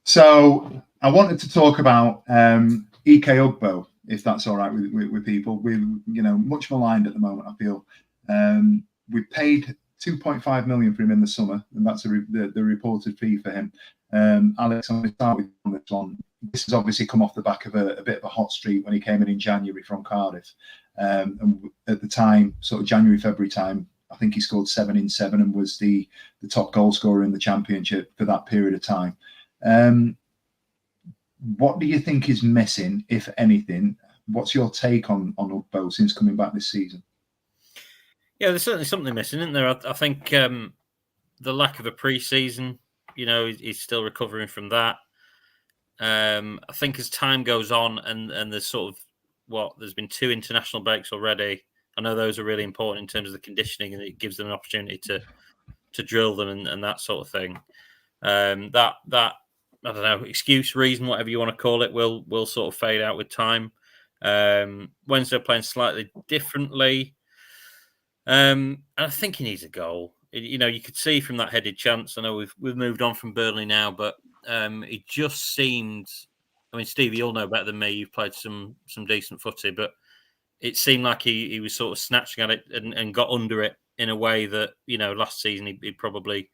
So I wanted to talk about Ike Ugbo, if that's all right with people. We're much maligned at the moment, I feel. We paid 2.5 million for him in the summer, and that's the reported fee for him. Alex, I'm going to start with you on this one. This has obviously come off the back of a bit of a hot streak when he came in January from Cardiff. And at the time, sort of January, February time, I think he scored 7 in 7 and was the top goal scorer in the Championship for that period of time. What do you think is missing, if anything? What's your take on Ugbo since coming back this season? Yeah, there's certainly something missing, isn't there? I think the lack of a pre-season, he's still recovering from that. I think as time goes on and there's sort of there's been 2 international breaks already. I know those are really important in terms of the conditioning, and it gives them an opportunity to drill them and that sort of thing. That I don't know, excuse, reason, whatever you want to call it, will sort of fade out with time. Wednesday playing slightly differently. And I think he needs a goal. You could see from that headed chance. I know we've moved on from Burnley now, but it just seemed. I mean, Steve, you'll know better than me. You've played some decent footy, but it seemed like he was sort of snatching at it and got under it in a way that last season he probably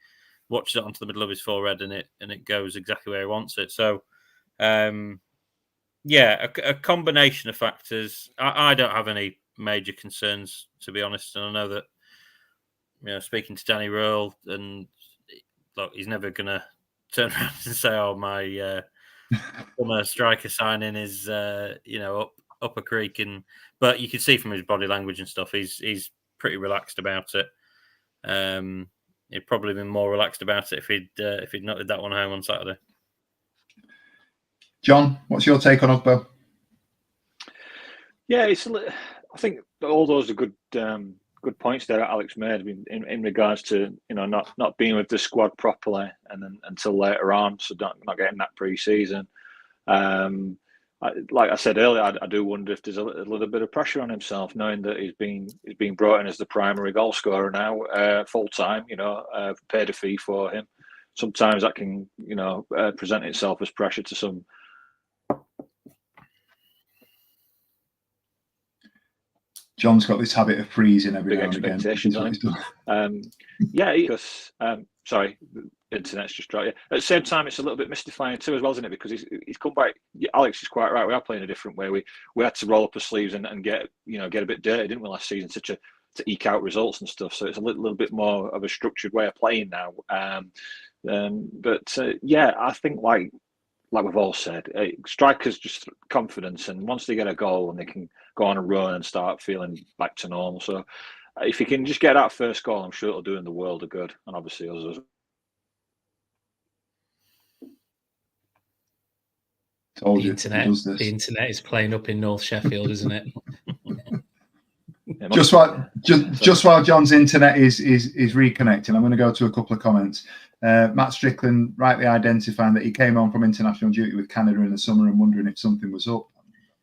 watched it onto the middle of his forehead and it goes exactly where he wants it. So, a combination of factors. I don't have any major concerns, to be honest, and I know that speaking to Danny Röhl, and look, he's never gonna turn around and say, "Oh, my summer striker signing is up a creek," but you can see from his body language and stuff, he's pretty relaxed about it. He'd probably been more relaxed about it if he'd nutted that one home on Saturday. John, what's your take on Ugbo? Yeah, I think all those are good points there that Alex made in regards to not being with the squad properly and then until later on, so not getting that pre-season. Like I said earlier, I do wonder if there's a little bit of pressure on himself, knowing that he's been brought in as the primary goal scorer now, full time. Paid a fee for him. Sometimes that can present itself as pressure to some. John's got this habit of freezing every Big now and again. expectations on him. Yeah, because sorry, the internet's just dropped. At the same time, it's a little bit mystifying too, as well, isn't it? Because he's come back. Alex is quite right. We are playing a different way. We had to roll up our sleeves and get a bit dirty, didn't we, last season, to eke out results and stuff. So it's a little bit more of a structured way of playing now. But I think like we've all said, strikers just confidence, and once they get a goal and they can go on a run and start feeling back to normal. So if he can just get that first goal, I'm sure it'll do him the world of good, and obviously us as well. The internet is playing up in North Sheffield, isn't it? Just while John's internet is reconnecting, I'm going to go to a couple of comments. Matt Strickland rightly identifying that he came on from international duty with Canada in the summer and wondering if something was up.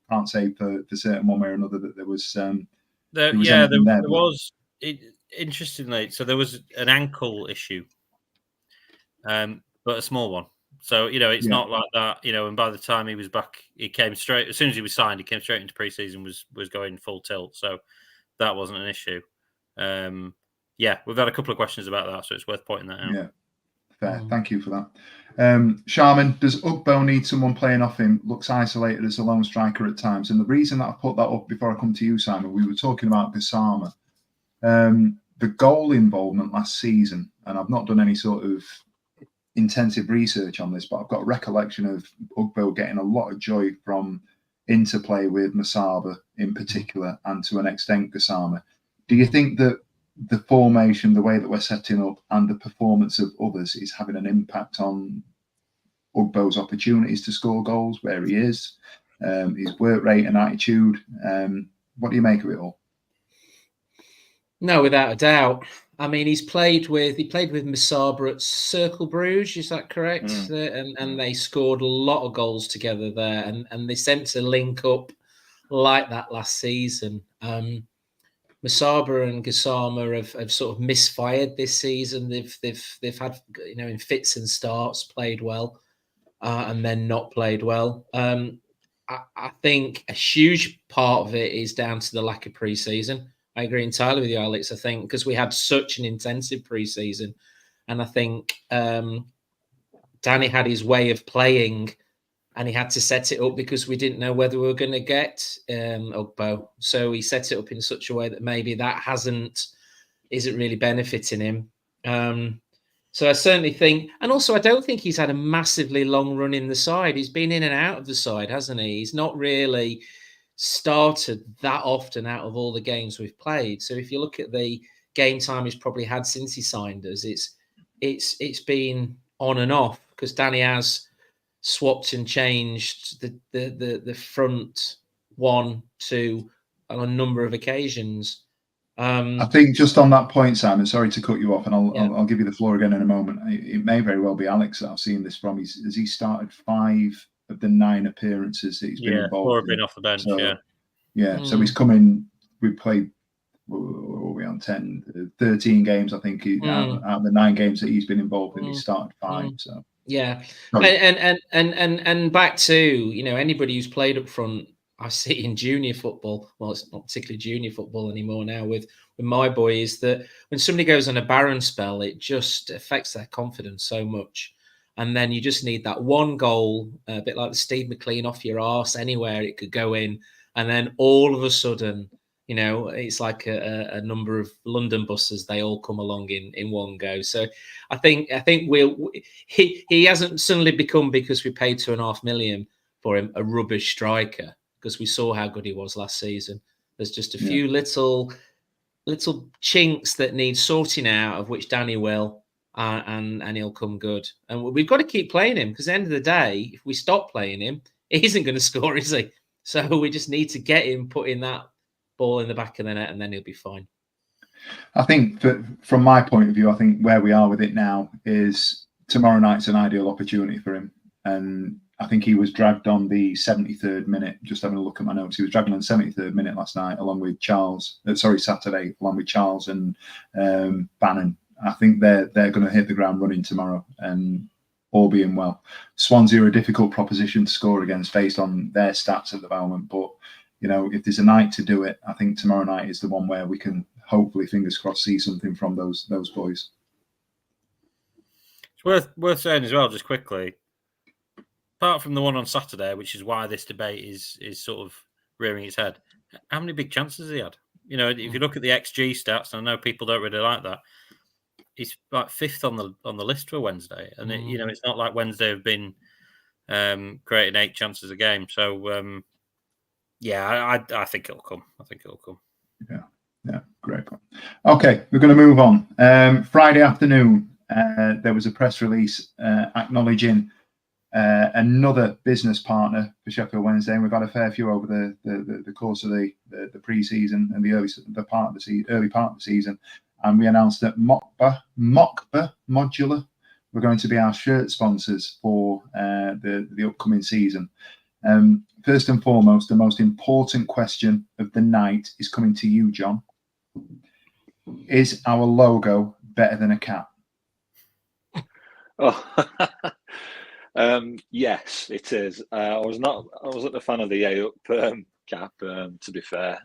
Can't say for certain one way or another that there was. There was. Interestingly, so there was an ankle issue, but a small one. So it's not like that. And by the time he was back, he came straight. As soon as he was signed, he came straight into pre-season. Was going full tilt. So that wasn't an issue. We've had a couple of questions about that, so it's worth pointing that out. Yeah, fair. Thank you for that. Sharman, does Ugbo need someone playing off him? Looks isolated as a lone striker at times. And the reason that I put that up before I come to you, Simon, we were talking about Gassama. The goal involvement last season, and I've not done any sort of intensive research on this, but I've got a recollection of Ugbo getting a lot of joy from interplay with Masaba in particular, and to an extent Gassama. Do you think that the formation, the way that we're setting up, and the performance of others is having an impact on Ugbo's opportunities to score goals, where he is, his work rate and attitude? What do you make of it all? No, without a doubt. I mean, he played with Masaba at Cercle Bruges, is that correct? And they scored a lot of goals together there, and they seemed to link up like that last season. Masaba and Gassama have sort of misfired this season. They've had in fits and starts played well, and then not played well. I think a huge part of it is down to the lack of pre-season. I agree entirely with you, Alex. I think because we had such an intensive pre-season, and I think Danny had his way of playing, and he had to set it up because we didn't know whether we were going to get Ugbo. So he set it up in such a way that maybe that isn't really benefiting him. So I certainly think, and also I don't think he's had a massively long run in the side. He's been in and out of the side, hasn't he? He's not really started that often out of all the games we've played. So if you look at the game time he's probably had since he signed us, it's been on and off because Danny has swapped and changed the front 1, 2 on a number of occasions. I think just on that point, Simon, sorry to cut you off, and I'll give you the floor again in a moment. It may very well be Alex that I've seen this from. Has he started 5 of the 9 appearances that he's been involved 4 in? have been off the bench, So he's come in. We played, what were we on, 13 games, I think, out of the 9 games that he's been involved in, he started 5. So and back to anybody who's played up front, I see in junior football. Well, it's not particularly junior football anymore now with my boys, that when somebody goes on a barren spell, it just affects their confidence so much. And then you just need that one goal, a bit like the Steve McLean off your arse, anywhere it could go in. And then all of a sudden, it's like a number of London buses. They all come along in one go. So I think he hasn't suddenly become, because we paid $2.5 million for him, a rubbish striker, because we saw how good he was last season. There's just a few little chinks that need sorting out, of which Danny will. And he'll come good. And we've got to keep playing him, because at the end of the day, if we stop playing him, he isn't going to score, is he? So we just need to get him putting that ball in the back of the net, and then he'll be fine. I think that from my point of view, I think where we are with it now is tomorrow night's an ideal opportunity for him. And I think he was dragged on the 73rd minute. Just having a look at my notes, he was dragged on the 73rd minute last night, along with Saturday, along with Charles and Bannon. I think they're going to hit the ground running tomorrow, and all being well. Swansea are a difficult proposition to score against based on their stats at the moment, but if there's a night to do it, I think tomorrow night is the one where we can hopefully, fingers crossed, see something from those boys. It's worth saying as well, just quickly, apart from the one on Saturday, which is why this debate is sort of rearing its head, how many big chances has he had? If you look at the XG stats, and I know people don't really like that, he's like 5th on the list for Wednesday, and it's not like Wednesday have been creating 8 chances a game. So I think it'll come. Yeah, great. Okay, we're going to move on. Friday afternoon, there was a press release acknowledging another business partner for Sheffield Wednesday, and we've had a fair few over the course of the pre-season and the early part of the season. And we announced that Mokba Modular were going to be our shirt sponsors for the upcoming season. First and foremost, the most important question of the night is coming to you, John. Is our logo better than a cat? Oh, yes, it is. I wasn't a fan of the A up cap, to be fair.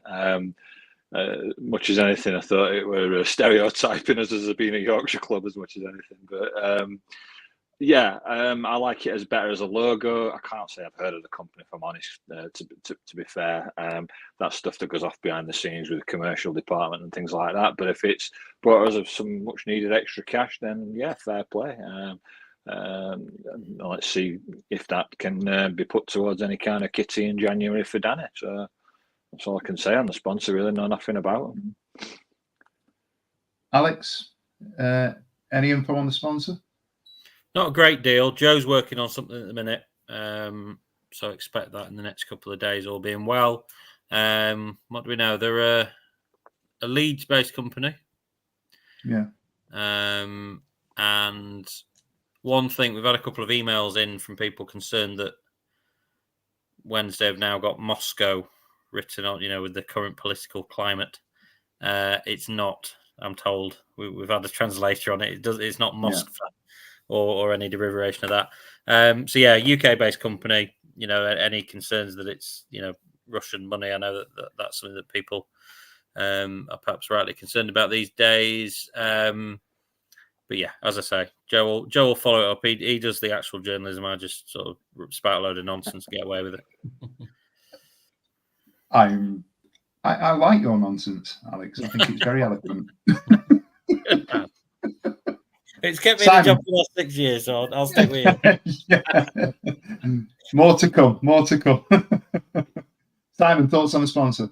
Much as anything, I thought it were stereotyping us as being a Yorkshire club as much as anything. But I like it as better as a logo. I can't say I've heard of the company, if I'm honest. To be fair, that's stuff that goes off behind the scenes with the commercial department and things like that. But if it's brought us some much needed extra cash, then yeah, fair play. Let's see if that can be put towards any kind of kitty in January for Danny. So that's all I can say on the sponsor. Really, know nothing about them. Alex, any info on the sponsor? Not a great deal. Joe's working on something at the minute, so expect that in the next couple of days, all being well. What do we know? They're a Leeds-based company. Yeah. And one thing, we've had a couple of emails in from people concerned that Wednesday have now got Moscow written on, with the current political climate. It's not, I'm told. We've had a translator on it. It's not Moscow. Yeah. Or any derivation of that. So yeah, UK-based company. Any concerns that it's Russian money? I know that's something that people are perhaps rightly concerned about these days. But yeah, as I say, Joe will follow it up. He does the actual journalism. I just sort of spout a load of nonsense to get away with it. I like your nonsense, Alex. I think it's very eloquent. It's kept me in the job for the last 6 years, so I'll stick with you. More to come. Simon, thoughts on the sponsor?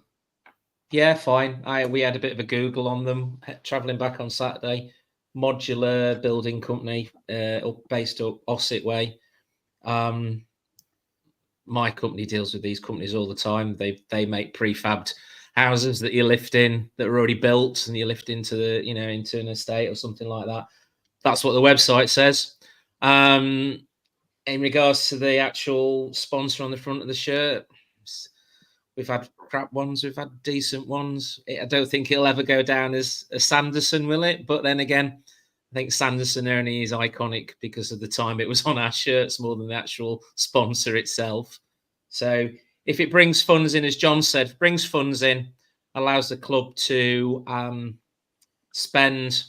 Yeah, fine. We had a bit of a Google on them, travelling back on Saturday. Modular building company, based up Ossett Way. My company deals with these companies all the time. They make prefabbed houses that you lift in that are already built, and you lift into the into an estate or something like that. That's what the website says. In regards to the actual sponsor on the front of the shirt, we've had crap ones, we've had decent ones. I don't think it'll ever go down as a Sanderson, will it? But then again, I think Sanderson only is iconic because of the time it was on our shirts more than the actual sponsor itself. So if it brings funds in, as John said, brings funds in, allows the club to spend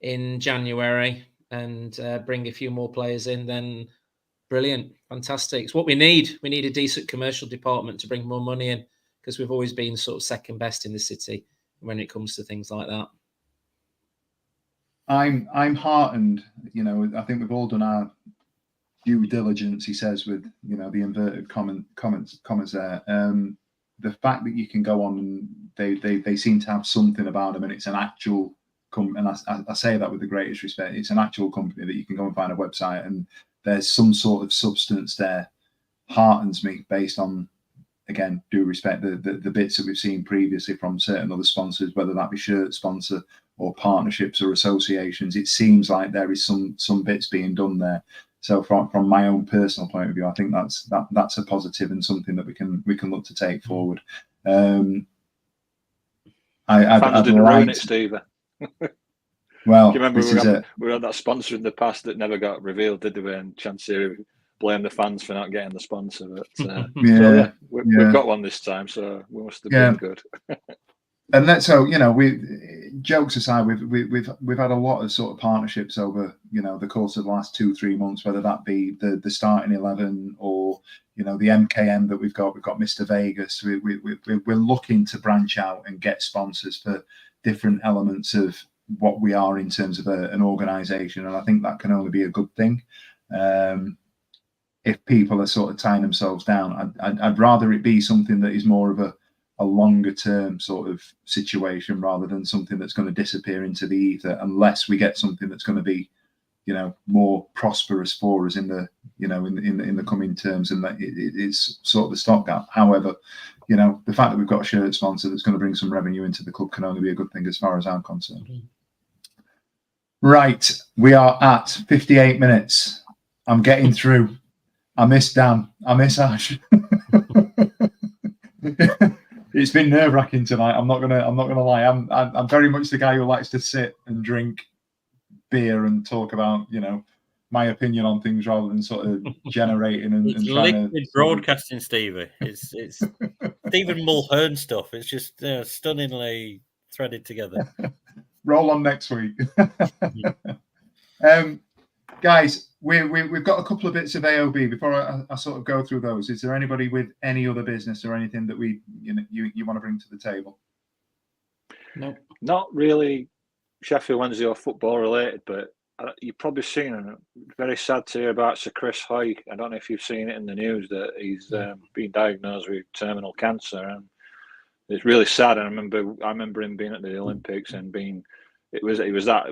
in January and bring a few more players in, then brilliant, fantastic. It's what we need. We need a decent commercial department to bring more money in, because we've always been sort of second best in the city when it comes to things like that. I'm heartened. I think we've all done our due diligence, he says, with the inverted comments there. The fact that you can go on and they seem to have something about them, and it's an actual and I say that with the greatest respect. It's an actual company that you can go and find a website, and there's some sort of substance there. Heartens me, based on, again, due respect, the bits that we've seen previously from certain other sponsors, whether that be shirt sponsor or partnerships or associations. It seems like there is some bits being done there. So from my own personal point of view, I think that's a positive and something that we can look to take forward. Fans didn't ruin it, Steve. Well, do you remember we had that sponsor in the past that never got revealed, did they? And Chancery blame the fans for not getting the sponsor. But Yeah. we've got one this time, so we must have been good. And that's so jokes aside, we've had a lot of sort of partnerships over the course of the last 2-3 months, whether that be the starting 11 or the MKM that we've got Mr. Vegas. We're looking to branch out and get sponsors for different elements of what we are in terms of an organization, and I think that can only be a good thing. If people are sort of tying themselves down, I'd rather it be something that is more of a longer term sort of situation rather than something that's going to disappear into the ether, unless we get something that's going to be more prosperous for us in the in the coming terms, and that it's sort of the stopgap. However, the fact that we've got a shirt sponsor that's going to bring some revenue into the club can only be a good thing as far as I'm concerned. Right, we are at 58 minutes. I'm getting through. I miss Dan. I miss Ash. It's been nerve-wracking tonight. I'm not gonna lie. I'm very much the guy who likes to sit and drink beer and talk about my opinion on things rather than sort of generating and trying liquid broadcasting, Stevie. It's Stephen Mulhern stuff. It's just stunningly threaded together. Roll on next week. Guys, we've got a couple of bits of AOB. Before I sort of go through those, is there anybody with any other business or anything that you want to bring to the table? No, not really Sheffield Wednesday or football related, but you've probably seen it. Very sad to hear about Sir Chris Hoy. I don't know if you've seen it in the news that he's been diagnosed with terminal cancer, and it's really sad. And I remember him being at the Olympics and being. It was that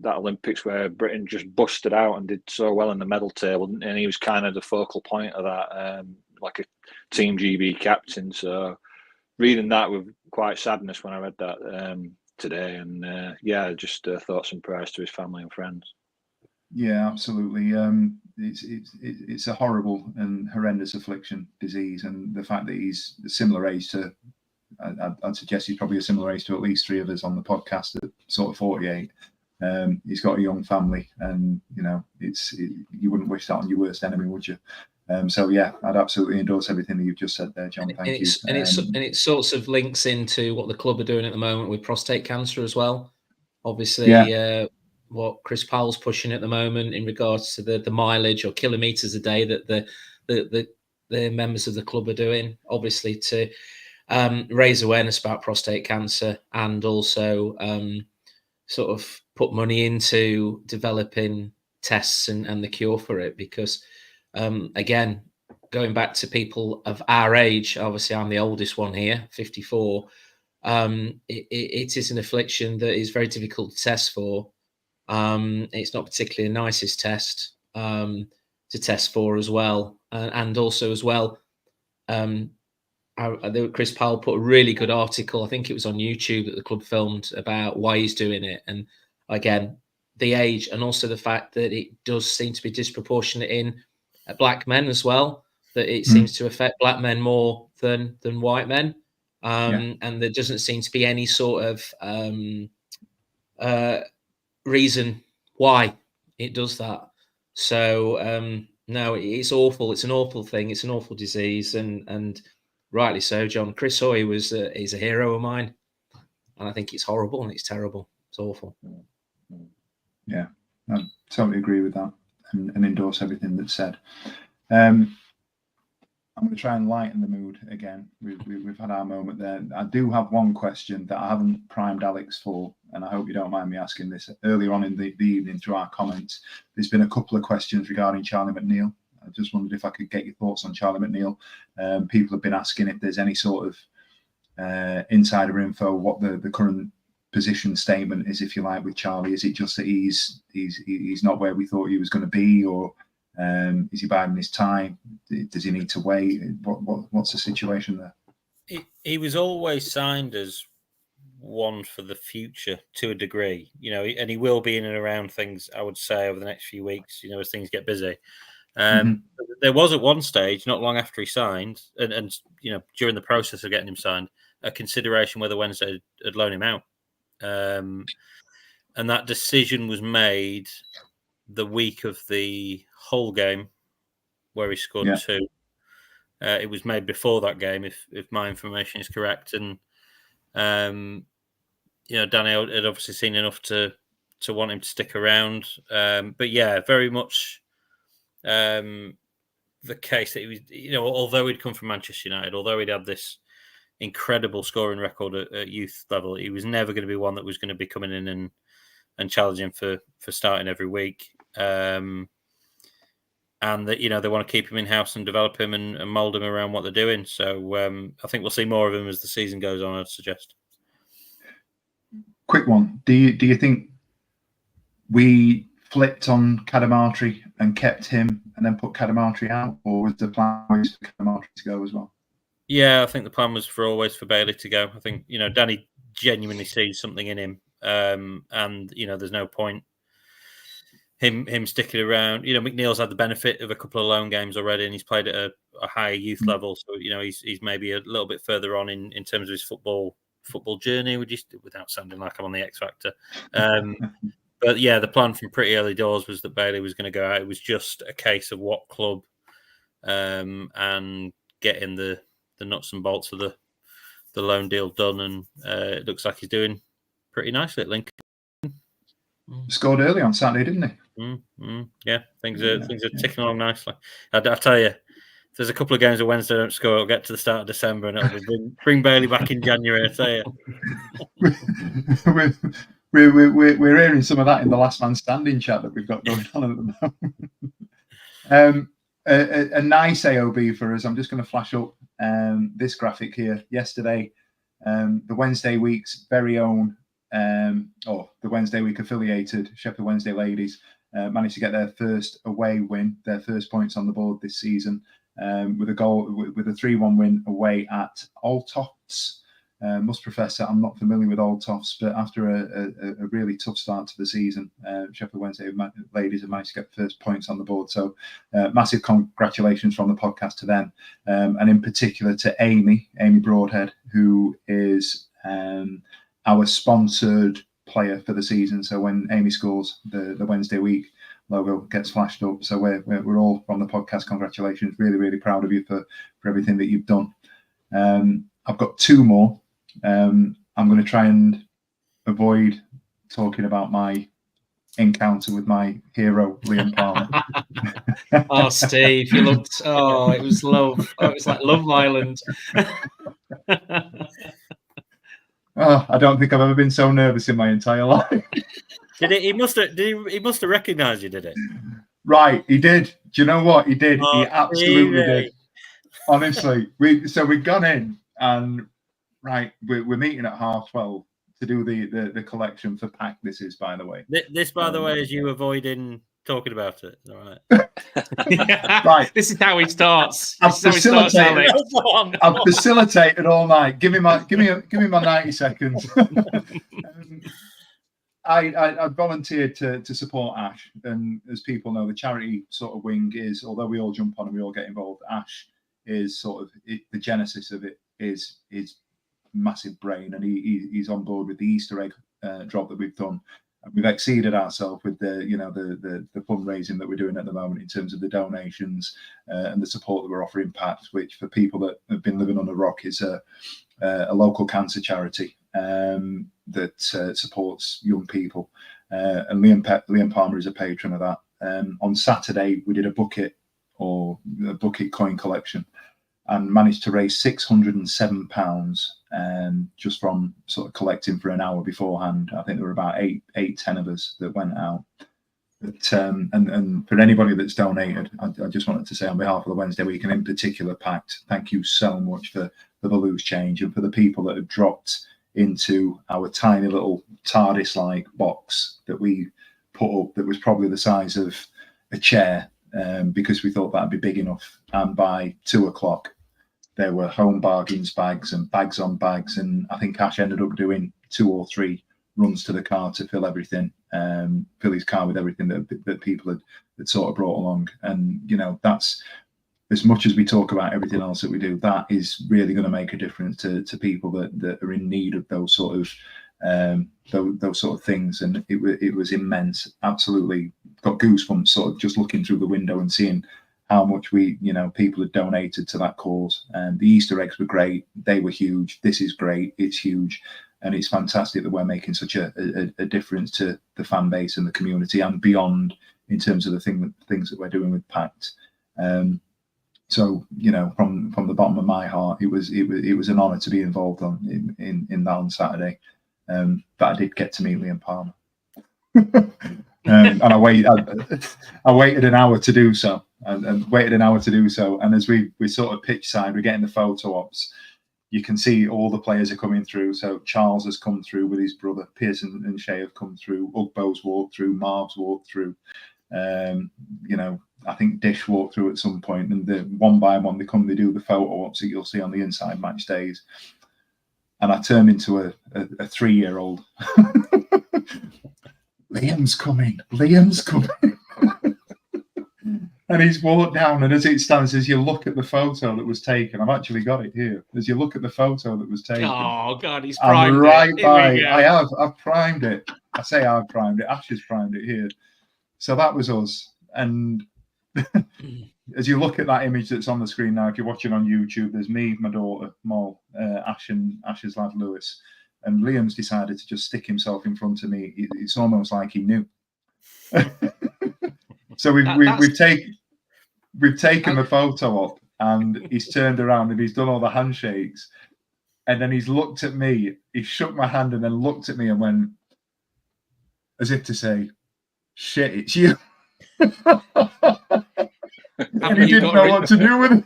Olympics where Britain just busted out and did so well in the medal table, and he was kind of the focal point of that, like a Team GB captain. So reading that with quite sadness when I read that today, and just thoughts and prayers to his family and friends. Yeah, absolutely. It's a horrible and horrendous affliction, disease, and the fact that he's a similar age to. I'd suggest he's probably a similar age to at least 3 of us on the podcast at sort of 48. He's got a young family, and you wouldn't wish that on your worst enemy, would you? So yeah, I'd absolutely endorse everything that you've just said there, John. Thank you. And it sorts of links into what the club are doing at the moment with prostate cancer as well. Obviously, what Chris Powell's pushing at the moment in regards to the mileage or kilometres a day that the members of the club are doing, obviously to raise awareness about prostate cancer, and also sort of put money into developing tests and the cure for it. Because again, going back to people of our age, obviously I'm the oldest one here, 54. It is an affliction that is very difficult to test for. It's not particularly the nicest test to test for as well, and also as well. Chris Powell put a really good article, I think it was on YouTube, that the club filmed about why he's doing it. And again, the age, and also the fact that it does seem to be disproportionate in black men as well, that it seems to affect black men more than white men. And there doesn't seem to be any sort of reason why it does that. So no, it's awful. It's an awful thing. It's an awful disease, and rightly so, John. Chris Hoy is a hero of mine, and I think it's horrible and it's terrible. It's awful. Yeah, I totally agree with that, and endorse everything that's said. I'm going to try and lighten the mood again. We've had our moment there. I do have one question that I haven't primed Alex for, and I hope you don't mind me asking this. Earlier on in the evening through our comments, there's been a couple of questions regarding Charlie McNeil. I just wondered if I could get your thoughts on Charlie McNeil. People have been asking if there's any sort of insider info, what the current position statement is, if you like, with Charlie. Is it just that he's not where we thought he was going to be, or is he biding his time? Does he need to wait? What's the situation there? He was always signed as one for the future to a degree, and he will be in and around things, I would say, over the next few weeks, as things get busy. There was at one stage, not long after he signed, and during the process of getting him signed, a consideration whether Wednesday had loaned him out. And that decision was made the week of the Hull game where he scored 2. It was made before that game, if my information is correct, and Danny had obviously seen enough to want him to stick around. But yeah, very much the case that he was, although he'd come from Manchester United, although he'd had this incredible scoring record at youth level, he was never going to be one that was going to be coming in and challenging for starting every week. And that they want to keep him in house and develop him and mould him around what they're doing. So I think we'll see more of him as the season goes on, I'd suggest. Quick one: Do you think we flipped on Cadamartri and kept him, and then put Cadamartri out, or was the plan always for Cadamartri to go as well? Yeah, I think the plan was always for Bailey to go. I think Danny genuinely sees something in him, and there's no point him sticking around. McNeil's had the benefit of a couple of loan games already, and he's played at a higher youth level. So he's maybe a little bit further on in terms of his football journey. Without sounding like I'm on the X Factor. But yeah, the plan from pretty early doors was that Bailey was going to go out. It was just a case of what club, and getting the nuts and bolts of the loan deal done, and it looks like he's doing pretty nicely at Lincoln. Scored early on Saturday, didn't he? Yeah, things are ticking along nicely. I tell you, if there's a couple of games on Wednesday don't score, it'll get to the start of December and it'll be bring Bailey back in January. I tell you, we're hearing some of that in the last man standing chat that we've got going on at the moment. A nice AOB for us. I'm just going to flash up this graphic here. Yesterday, the Wednesday week's very own. The Wednesday week affiliated Sheffield Wednesday ladies managed to get their first away win, their first points on the board this season, with a 3-1 win away at Altofts. Must profess that I'm not familiar with Altofts, but after a really tough start to the season, Sheffield Wednesday ladies have managed to get first points on the board. So massive congratulations from the podcast to them, and in particular to Amy Broadhead, who is our sponsored player for the season. So when Amy scores, the Wednesday week logo gets flashed up. So we're all from the podcast. Congratulations! Really, really proud of you for everything that you've done. I've got 2 more. I'm going to try and avoid talking about my encounter with my hero, Liam Palmer. Oh, Steve, you looked. Oh, it was love. Oh, it was like Love Island. Oh, I don't think I've ever been so nervous in my entire life. Did it? He must have recognised you, did it? Right, he did. Do you know what he did? Oh, he absolutely did. Honestly, we'd gone in and we're meeting at 12:30 to do the collection for pack. This is, by the way. This, by the way, is you avoiding talking about it. All right. Right. This is how he starts. I've facilitated all night. Give me my 90 seconds. I volunteered to support Ash, and as people know, the charity sort of wing is, although we all jump on and we all get involved, Ash is sort of the genesis of it is massive brain, and he's on board with the Easter egg drop that we've done. And we've exceeded ourselves with the fundraising that we're doing at the moment in terms of the donations and the support that we're offering Pact, which for people that have been living on a rock is a local cancer charity that supports young people. And Liam Palmer is a patron of that. On Saturday, we did a bucket coin collection and managed to raise £607 just from sort of collecting for an hour beforehand. I think there were about 10 of us that went out. But, and for anybody that's donated, I just wanted to say on behalf of the Wednesday week, and in particular Pact, thank you so much for the loose change, and for the people that have dropped into our tiny little TARDIS-like box that we put up that was probably the size of a chair, because we thought that'd be big enough. And by 2:00, there were home bargains bags and bags on bags, and I think Ash ended up doing 2 or 3 runs to the car to fill everything, fill his car with everything that people had sort of brought along. And that's, as much as we talk about everything else that we do, that is really going to make a difference to people that are in need of those sort of things. And it was immense. Absolutely got goosebumps sort of just looking through the window and seeing how much people had donated to that cause. And the Easter eggs were great. They were huge. This is great. It's huge. And it's fantastic that we're making such a difference to the fan base and the community and beyond in terms of the things that we're doing with Pact. So, from the bottom of my heart, it was an honour to be involved in that on Saturday. But I did get to meet Liam Palmer. And I waited an hour to do so, and waited an hour to do so. And as we sort of pitch side, we're getting the photo ops. You can see all the players are coming through. So Charles has come through with his brother. Pearson and Shea have come through. Ugbo's walked through. Marv's walked through. I think Dish walked through at some point. And one by one, they do the photo ops that you'll see on the inside match days. And I turned into a 3-year-old. Liam's coming. And he's walked down, and as it stands, as you look at the photo that was taken, I've actually got it here. As you look at the photo that was taken, oh god, he's primed right by. I've primed it. I say I've primed it. Ash has primed it here. So that was us. And as you look at that image that's on the screen now, if you're watching on YouTube, there's me, my daughter Moll, Ash, and Ash's lad Lewis, and Liam's decided to just stick himself in front of me. It's almost like he knew. So we've taken the photo up, and he's turned around and he's done all the handshakes, and then he's looked at me. He shook my hand and then looked at me and went, as if to say, "Shit, it's you." And he didn't know what to do with it.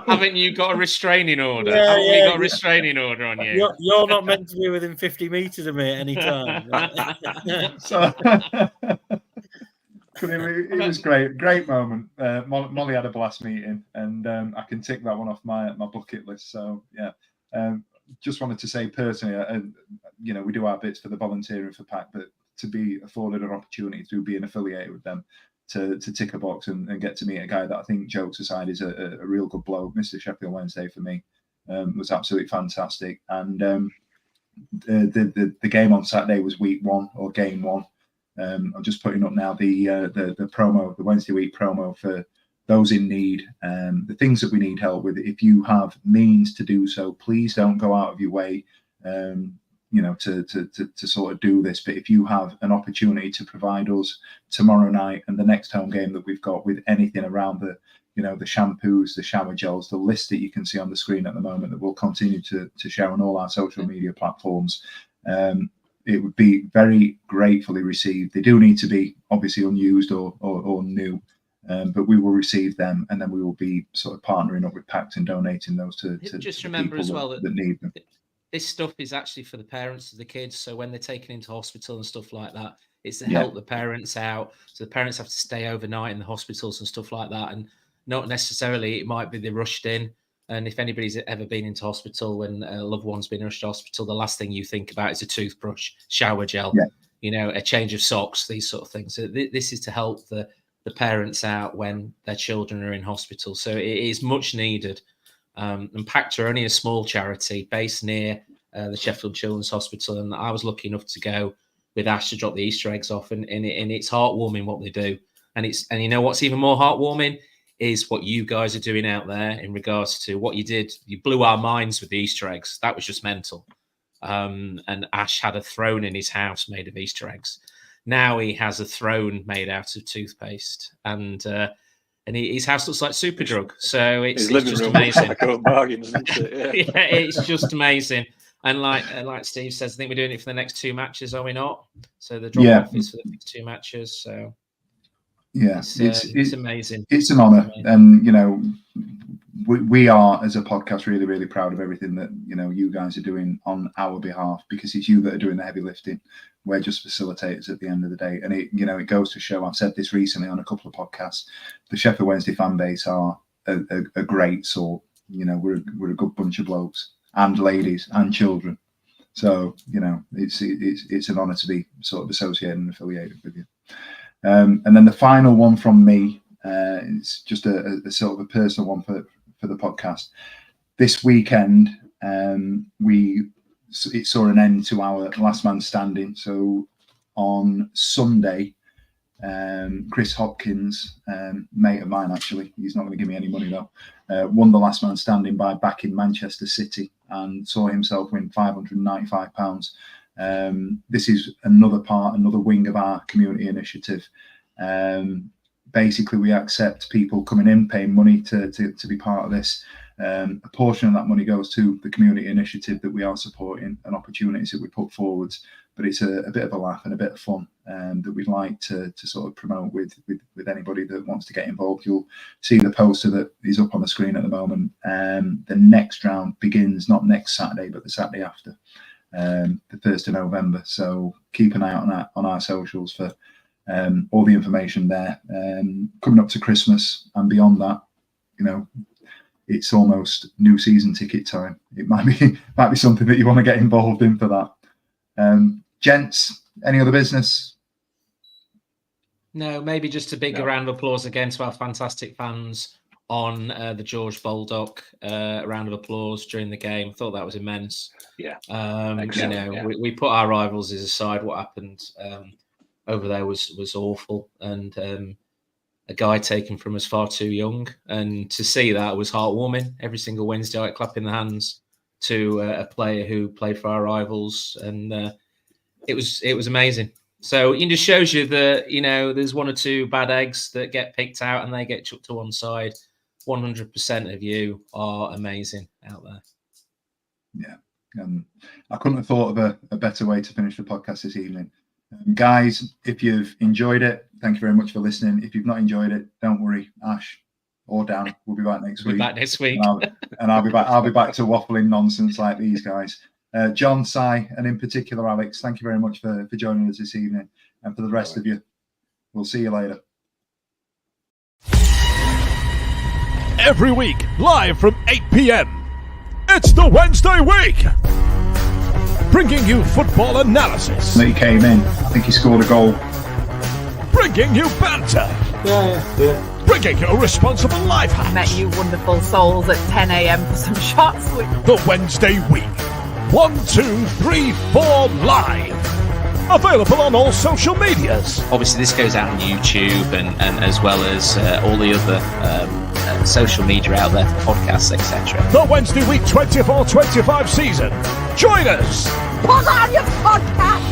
Haven't you got a restraining order? Yeah, haven't you got a restraining order on you? You're not meant to be within 50 metres of me at any time. So, but it was great moment. Molly had a blast meeting, and I can tick that one off my bucket list. So yeah, just wanted to say personally, we do our bits for the volunteering for Pact, but to be afforded an opportunity through being affiliated with them to tick a box and get to meet a guy that I think, jokes aside, is a real good bloke. Mr. Sheffield Wednesday for me was absolutely fantastic. And the game on Saturday was week 1 or game 1. I'm just putting up now the promo, the Wednesday week promo for those in need, the things that we need help with. If you have means to do so, please don't go out of your way, to sort of do this. But if you have an opportunity to provide us tomorrow night and the next home game that we've got with anything around the shampoos, the shower gels, the list that you can see on the screen at the moment that we'll continue to share on all our social media platforms, it would be very gratefully received. They do need to be obviously unused or new, but we will receive them, and then we will be sort of partnering up with Pact and donating those to just remember as well that need them. This stuff is actually for the parents of the kids. So when they're taken into hospital and stuff like that, it's to help the parents out. So the parents have to stay overnight in the hospitals and stuff like that, and not necessarily, it might be they're rushed in. And if anybody's ever been into hospital when a loved one's been rushed to hospital, the last thing you think about is a toothbrush, shower gel, a change of socks, these sort of things. So this is to help the parents out when their children are in hospital. So it is much needed. And Pact are only a small charity based near the Sheffield Children's Hospital. And I was lucky enough to go with Ash to drop the Easter eggs off. And it's heartwarming what they do. And you know what's even more heartwarming is what you guys are doing out there in regards to what you did. You blew our minds with the Easter eggs. That was just mental. And Ash had a throne in his house made of Easter eggs. Now he has a throne made out of toothpaste. And his house looks like Superdrug. So it's just amazing. Bargains, isn't it? Yeah, it's just amazing. And like Steve says, I think we're doing it for the next 2 matches, are we not? So the drop-off is for the next 2 matches. So yeah, it's amazing. It's an honour, and we are as a podcast really, really proud of everything that you guys are doing on our behalf, because it's you that are doing the heavy lifting. We're just facilitators at the end of the day, and it goes to show. I've said this recently on a couple of podcasts. The Sheffield Wednesday fan base are a great sort. We're a good bunch of blokes and ladies and children. So it's an honour to be sort of associated and affiliated with you. And then the final one from me, it's just a sort of a personal one for the podcast. This weekend, it saw an end to our last man standing. So on Sunday, Chris Hopkins, mate of mine actually, he's not going to give me any money though, won the last man standing by back in Manchester City and saw himself win £595. This is another wing of our community initiative. Basically, we accept people coming in, paying money to be part of this. A portion of that money goes to the community initiative that we are supporting and opportunities that we put forward. But it's a bit of a laugh and a bit of fun that we'd like to sort of promote with anybody that wants to get involved. You'll see the poster that is up on the screen at the moment. The next round begins not next Saturday, but the Saturday after, the 1st of November. So keep an eye on our socials for all the information there. Coming up to Christmas and beyond that, it's almost new season ticket time. It might be something that you want to get involved in for that. Gents, any other business? No, maybe just a big round of applause again to our fantastic fans on the George Baldock. Round of applause during the game. I thought that was immense. Yeah. We put our rivalries aside. What happened over there was awful, and a guy taken from us far too young. And to see that was heartwarming. Every single Wednesday night, clapping the hands to a player who played for our rivals, and it was amazing. So it just shows you that there's one or two bad eggs that get picked out and they get chucked to one side. 100% of you are amazing out there. Yeah, I couldn't have thought of a better way to finish the podcast this evening. Guys, if you've enjoyed it, thank you very much for listening. If you've not enjoyed it, don't worry, Ash or Dan, we'll be back next week. And I'll be back to waffling nonsense like these guys. John, Si, and in particular Alex, thank you very much for joining us this evening. And for the rest of you, we'll see you later. Every week, live from 8 p.m. It's the Wednesday week, bringing you football analysis. He came in. I think he scored a goal. Bringing you banter. Yeah. Bringing you responsible life hacks. Met you wonderful souls at 10 a.m. for some shots. The Wednesday week. 1, 2, 3, 4 live. Available on all social medias. Obviously, this goes out on YouTube and as well as all the other social media out there for podcasts, etc. The Wednesday week 24-25 season. Join us. Put on your podcast.